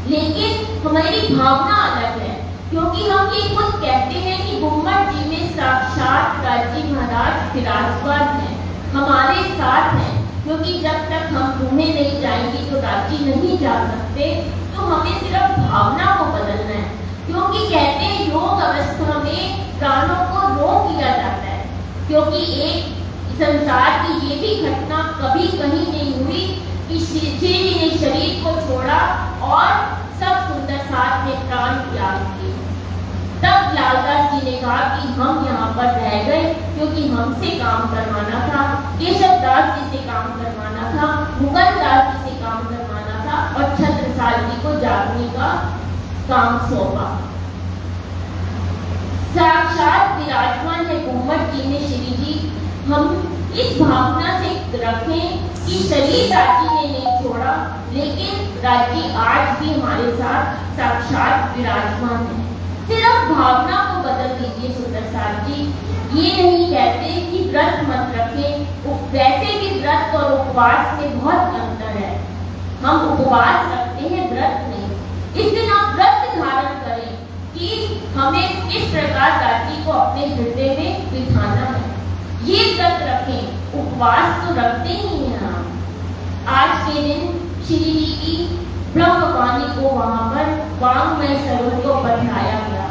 लेकिन हमारी भावना अलग है, क्योंकि हम ये खुद कहते हैं कि गुम्मट जी में साक्षात राजी महाराज विराजमान है, हमारे साथ हैं। क्योंकि जब तक हम बूढ़े नहीं जाएंगे तो राजी नहीं जा सकते, तो हमें सिर्फ भावना को बदलना है। क्योंकि कहते हैं योग अवस्था में प्राणों को रोक लिया जाता है, क्योंकि एक संसार की ये भी घटना कभी कहीं नहीं हुई कि श्री जी ने शरीर को छोड़ा और सब सुंदर साथ में प्राण त्याग किए। तब लालदास जी ने कहा कि हम यहाँ पर रह गए क्योंकि हमसे काम करवाना था, केशवदास जी से काम करवाना था, मुगलदास जी से काम करवाना था और छत्रसाल जी को जागने का काम सौंपा। साक्षात विराजमान है गुम्मट जी में श्री जी। हम इस भावना से रखें कि शरीर राजी ने नहीं छोड़ा, लेकिन राजी आज भी हमारे साथ साक्षात विराजमान है। सिर्फ भावना को बदल दीजिए सुंदर साथ जी। ये नहीं कहते कि व्रत मत रखें, वैसे भी व्रत और उपवास में बहुत अंतर है। हम उपवास रखते हैं, व्रत नहीं। इस दिन आप व्रत धारण करें कि हमें किस प्रकार राजी को अपने हृदय में बिठाना है, ये व्रत रखें। उपवास तो रखते ही हैं हम। आज के दिन श्री जी की ब्रह्मवाणी को वहां पर वांग्मय सरोवर को बढ़ाया गया।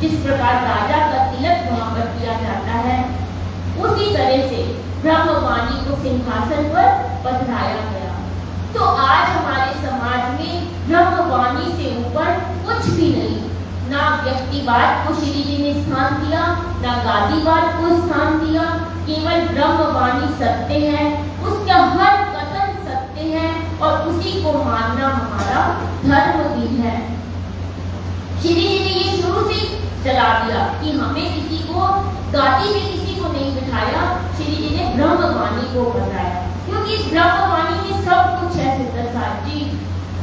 जिस प्रकार राजा का तिलक वहां पर किया जाता है, उसी तरह से ब्रह्मवाणी को सिंहासन पर पधराया गया। तो आज हमारे समाज में ब्रह्मवाणी से ऊपर कुछ भी नहीं। ना व्यक्तिवाद को श्री जी ने स्थान दिया, ना गादीवाद को स्थान दिया। केवल ब्रह्मवाणी सत्य है, उसका हर कथन सत्य है और उसी को मानना हमारा धर्म भी है। श्री जी ने ये शुरू से चला दिया कि हमें किसी को गादी में किसी को नहीं बिठाया, श्री जी ने ब्रह्मवाणी को बताया। क्योंकि इस ब्रह्मवाणी में सब कुछ है सुंदर साथ जी,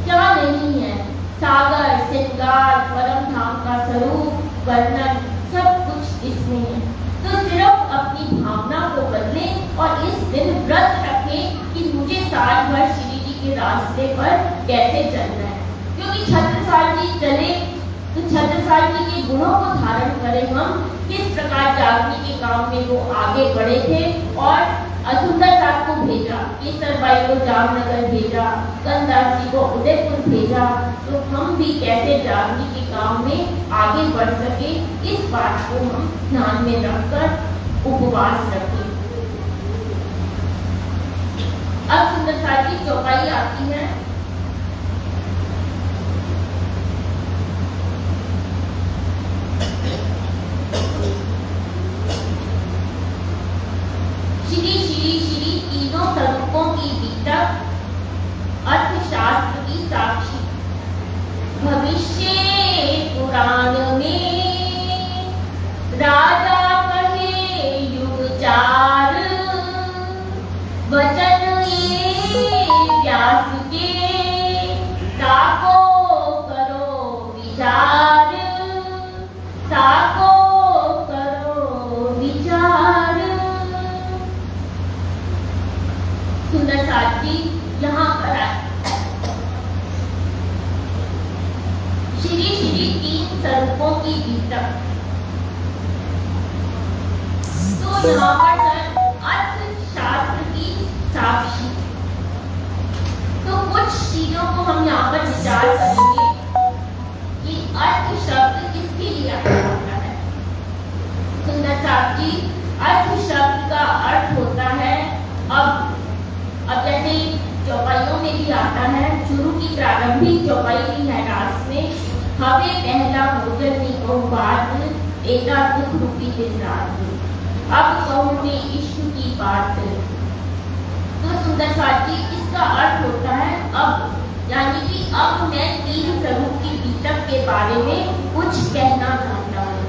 क्या नहीं है। सागर, श्रृंगार, परम धाम का स्वरूप, वर्णन, सब कुछ इसमें है। तो सिर्फ अपनी भावना को बदलें और इस दिन व्रत रखें कि मुझे साल भर श्री जी के रास्ते पर कैसे चलना है। क्योंकि छत्रसाल जी चले तो छत्रसाल जी के गुणों को धारण करें हम, किस प्रकार जागने के काम में वो आगे बढ़े थे और सुंदर साथ को भेजा, केसरबाई को जामनगर भेजा, कंदास जी को उदयपुर भेजा, तो हम भी कैसे जागने के काम में आगे बढ़ सके, इस बात को हम ध्यान में रखकर उपवास रखें। अब सुंदर साथ की चौपाई आती है। तीनों स्वरूपों की बीतक, अर्थशास्त्र की साक्षी, भविष्य पुराण में राजा कहे युग चार, वचन ये व्यास के ताको करो विचार, ताको करो विचार। सुंदर साथ जी यहाँ पर स्वरूपों की बीतक। तो यहाँ पर सर अर्थशास्त्र की साक्षी, तो कुछ चीजों को हम यहाँ पर विचार करेंगे कि अर्थ शब्द किसके लिए आता है। सुंदर साहब जी, अर्थ शब्द का अर्थ होता है अब जैसे चौपाइयों में भी आता है, शुरू की प्रारंभिक चौपाई की है रास में, हमें पहला भोजन निको बात एका दुख रूपी दिन रात, अब कहूँ मैं इश्क की बात। तो सुंदर साथ जी, इसका अर्थ होता है अब, यानी कि अब मैं तीन स्वरूप की बीतक के बारे में कुछ कहना चाहता हूँ।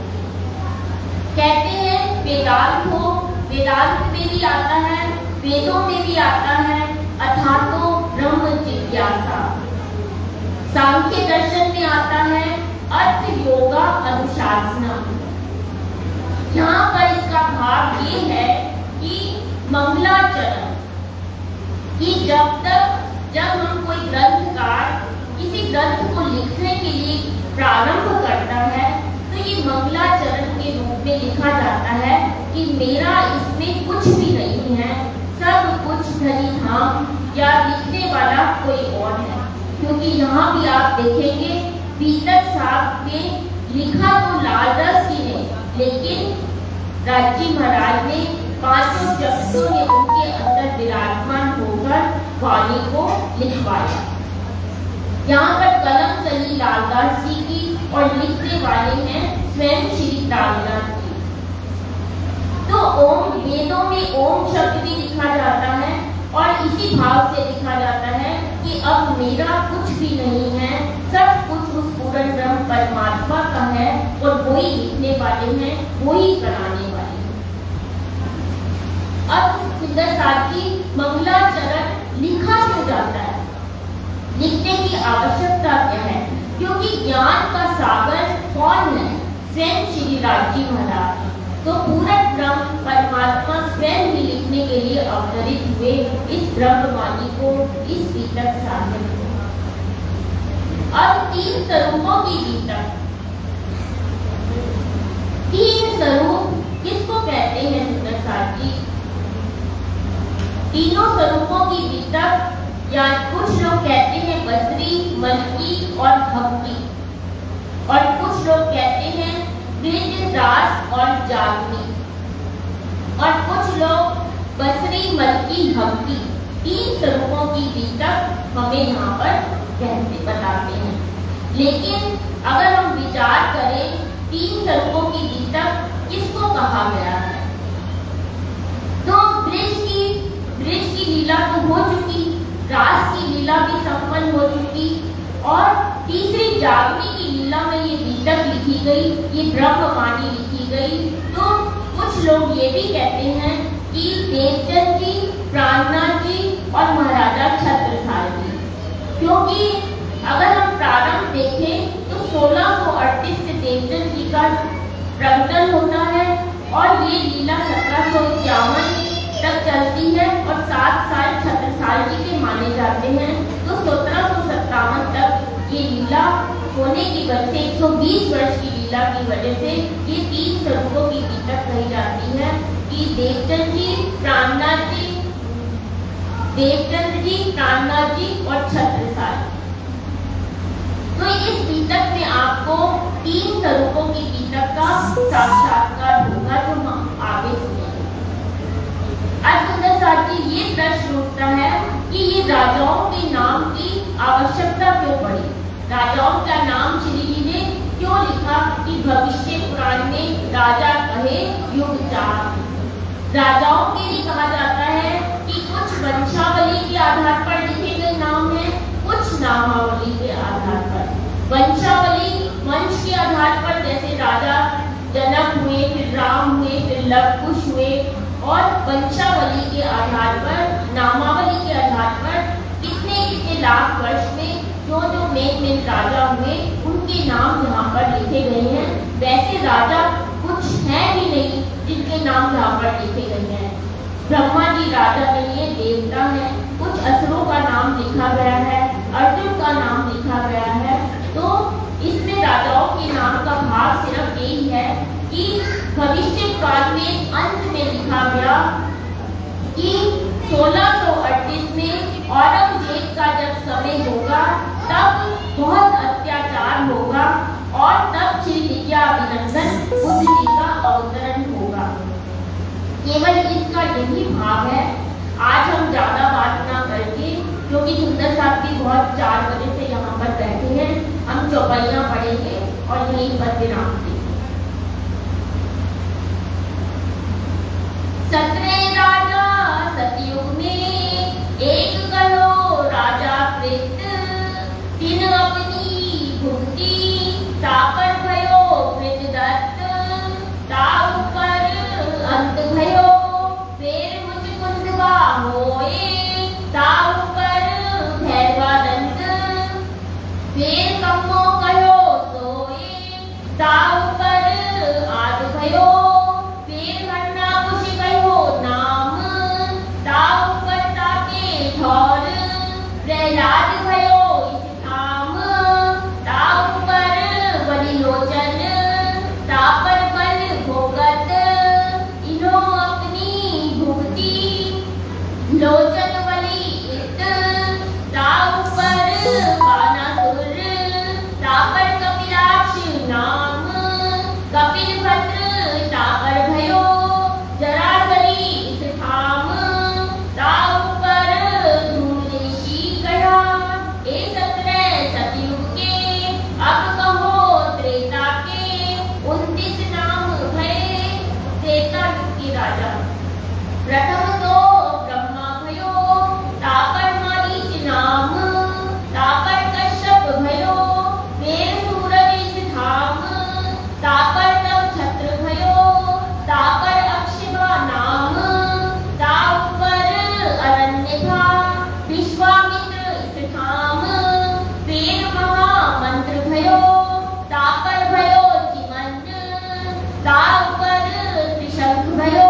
कहते हैं वेदांत हो, वेदांत में भी आता है, वेदों में भी आता है, अथातो ब्रह्म जिज्ञासा। सांख्य दर्शन में आता है अर्थ योगा अनुशासना। यहाँ पर इसका भाव ये है कि मंगलाचरण, कि जब हम कोई ग्रंथकार किसी ग्रंथ को लिखने के लिए प्रारंभ करता है तो ये मंगलाचरण के रूप में लिखा जाता है कि मेरा इसमें कुछ भी नहीं है, सब कुछ धनी धाम या लिखने वाला कोई और है। क्योंकि यहाँ भी आप देखेंगे बीतक साहब में लिखा तो लालदास जी ने, लेकिन राजी महाराज ने पांचों जगतों ने उनके अंदर विराजमान होकर वाणी को लिखवाया। यहाँ पर कलम चली लालदास जी की और लिखने वाले हैं स्वयं श्री लालदास जी। तो ओम, वेदों में ओम शब्द भी लिखा जाता है और इसी भाव से लिखा जाता है कि अब मेरा कुछ भी नहीं है, सब कुछ उस पूर्ण ब्रह्म परमात्मा का है और वही लिखने वाले हैं, वही कराने वाले हैं। अब सुंदर साथी, मंगलाचरण लिखा क्यों जाता है, लिखने की आवश्यकता क्या है? क्योंकि ज्ञान का सागर कौन है? स्वयं श्री राजी महाराज। तो पूर्ण ब्रह्म परमात्मा स्वयं ही लिखने के लिए अवतरित हुए इस ब्रह्मवाणी को, इस बीतक सागर को। अब तीन स्वरूपों की बीतक। तीन स्वरूप किसको कहते हैं सुंदर साथ जी? तीनों स्वरूपों की बीतक, या कुछ लोग कहते हैं बसरी, मलकी और भक्ति, और कुछ लोग कहते हैं ब्रज, रास और जागनी, और कुछ लोग बसरी, मलकी, भक्ति। तीन स्वरूपों की बीतक हमें यहाँ पर बताते हैं। लेकिन अगर हम विचार करें तीन स्वरूपों की बीतक किसको कहा गया है, तो ब्रज की लीला तो हो चुकी, रास की लीला भी संपन्न हो चुकी, और तीसरी जागनी की लीला में ये बीतक लिखी गई, ये ब्रह्मवाणी लिखी गई। तो कुछ लोग ये भी कहते हैं कि देवचंद जी, प्राणनाथ जी और महाराजा छत्रसाल जी, क्योंकि अगर हम प्रारंभ देखें तो 1638 से देवचंद जी का प्रकटन होता है और ये लीला 1751 तक चलती है और 7 साल छत्रसाल जी के माने जाते हैं। तो 1757 तक ये लीला होने की वजह से, 120 वर्ष की लीला की वजह से ये तीन स्वरूपों की बीतक कही जाती है कि देवचंद जी, प्राणनाथ जी, देवचंद जी, प्राणनाथ जी और छत्रसाल। तो इस बीतक में आपको तीन स्वरूपों की बीतक का साक्षात्कार होगा जो हम आगे सुनेंगे। आज सुंदर साथ जी, ये प्रश्न उठता है कि ये राजाओं के नाम की आवश्यकता क्यों पड़ी? राजाओं का नाम श्री जी ने क्यों लिखा कि भविष्य पुराण में राजा कहे युग चार। राजाओं के लिए कहा जाता है कि कुछ वंशावली के आधार पर लिखे गए नाम हैं, कुछ नामावली के आधार पर। वंशावली वंश के आधार पर, जैसे राजा जनक हुए, फिर राम हुए, फिर लव कुश हुए, और वंशावली के आधार पर, नामावली के आधार पर कितने लाख वर्ष में जो मेन राजा हुए उनके नाम यहाँ पर लिखे गए हैं। वैसे राजा कुछ हैं भी नहीं जिनके नाम यहाँ पर लिखे गए हैं। ब्रह्मा जी राजा नहीं है, देवता है। कुछ असुरों का नाम लिखा गया है, अर्जुन का नाम लिखा गया है। तो इसमें राजाओं के नाम का भविष्य काल में अंत में लिखा गया कि 1638 में औरंगजेब का जब समय होगा तब बहुत अत्याचार होगा और तब श्री विद्याभिनंदन बुद्ध जी का अवतरण होगा। केवल इसका यही भाव है। आज हम ज्यादा बात ना करके, क्योंकि सुंदर साहब भी बहुत 4 बजे से यहाँ पर बैठे हैं, हम चौपाइयाँ पढ़ेंगे और यहीं पर विराम देंगे। 17 राजा सतयुग में एक करो राजा कृत, तीन अपनी भुक्ति तापर भयो कृतदत्त, ताऊ पर अंत भयो फेर मुझ होए, ताऊ पर भैरवानंद फेर कम्मो कहो सोए, ताऊ पर आद भयो फेर हन्ना कुछ कहो नाम, ताऊ पर ताके ठौर प्रहलाद भयो इस धाम, ताऊ पर बलि लोचन तापर बल भोगत, इन्हों अपनी भुक्ति लोचन बलि इत, ताऊ पर बानासुर तापर कपिलाक्ष नाम, कपिल भद्र तापर भयो जरासरी इस धाम, ताऊ पर धूमदेशी गया। ए 17 सतयुग के अब कहो त्रेता के, 29 नाम भये त्रेता युग के राजा। प्रथम तो ब्रह्मा भयो तापर मरीच नाम, तापर कश्यप भयो फेर सूरज इस धाम, तापर तब छत्र भयो तापर अक्षिभा नाम, ताऊ पर अरण्यभा विश्वामित्र इस धाम, फेर महामंत्र भयो तापर भयो चिमंड, ताऊ पर त्रिशंख भयो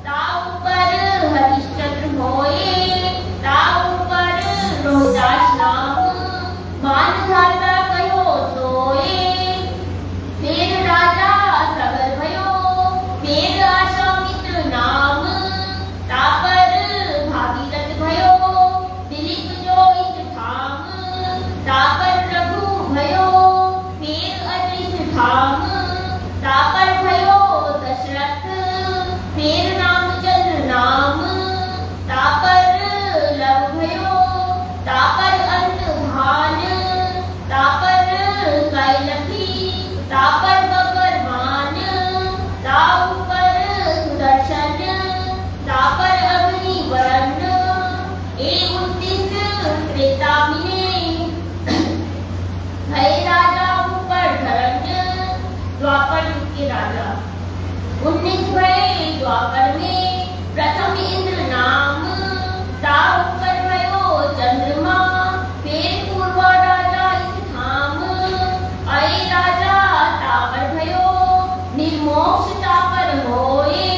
ताऊ पर हरिश्चंद्र होए, ताऊ पर रोहताश नाम, मानधाता कहो सोए, फेर राजा सगर भयो फेर आशामित्र नाम, तापर भागीरथ भयो दिलीप जो इस धाम, तापर रघु भयो फेर अदृश्य धाम, तापर भयो दशरथ फेर रामचंद्र नाम, तापर लव भयो तापर अंत भान, तापर कैलखी तापर बबरमान, ताऊ पर सुदर्शन तापर अग्नि वरण। ए 29 त्रेता मिले भय राजा ऊपर धरन, द्वापर युग के राजा। 19 भय द्वापर में प्रथम इंद्र नाम, ताऊ पर भयो चंद्रमा फेर पूर्वा राजा इस धाम, अये राजा तापर भयो निर्मोक्ष तापर होए,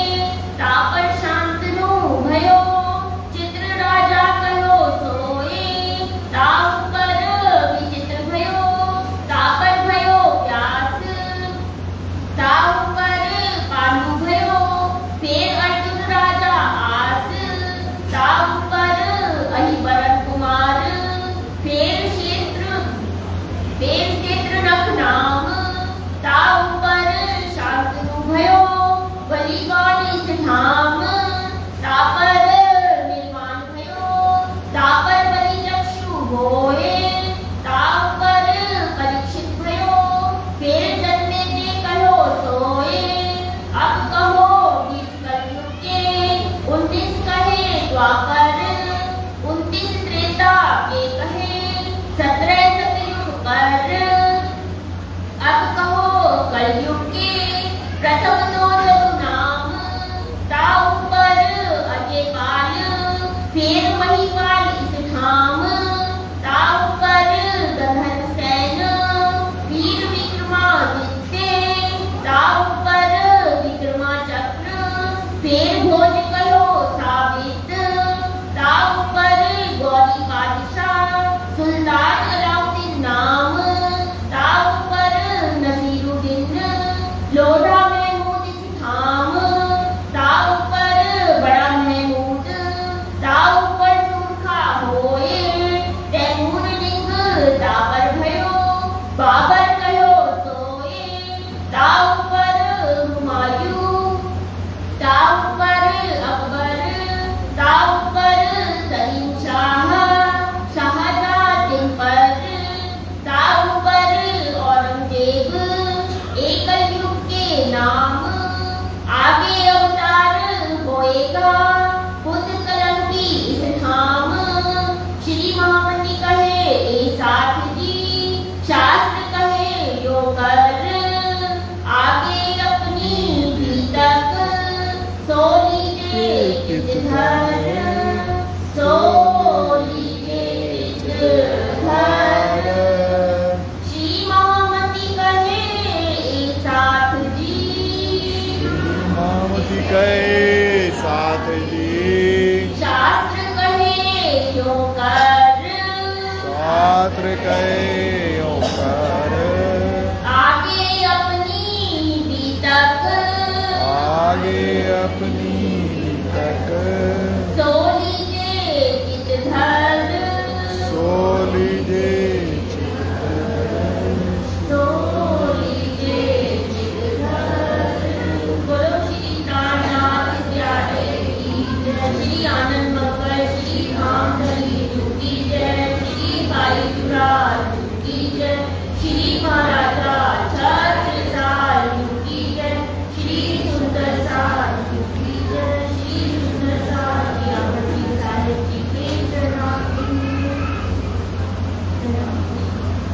तापर शांतनु भयो चित्र राजा कहो सोए, ताऊ पर विचित्र भयो तापर भयो व्यास, ताऊ पर पांडु भयो फेर अर्जुन राजा आस, ताऊ पर अहिबरन कुमार फेर क्षेत्र नख नाम, ताऊ पर शांतनु भयो बलिवान इस धाम, तापर निर्वाण भयो तापर बलिचक्षु होए, ताऊ पर परीक्षित भयो फेर जन्मे जे कहो सोए। अब कहो 20 कलयुग के 19 कहे द्वापर, 29 त्रेता के कहे 17 सतयुग पर। अब कहो कलयुग के प्रथम तो जगु नाम, ताऊ पर अजय काल फेर महिपाल इस धाम, ताऊ पर गंधर्व सैन वीर विक्रमादित्य, ताऊ पर विक्रमा चक्र फेर भोज कहो साबित, ताऊ पर गौरी बादशाह सुल्तान अलाउद्दीन नाम, ताऊ पर नसीरुद्दीन लोढ़ा महमूद इस घर सोई के घर श्री महामती कहे साथ जी मामती कहे साथ जी शास्त्र कहे क्यों कर शास्त्र कहे यो कर आगे अपनी बीतक आगे अपनी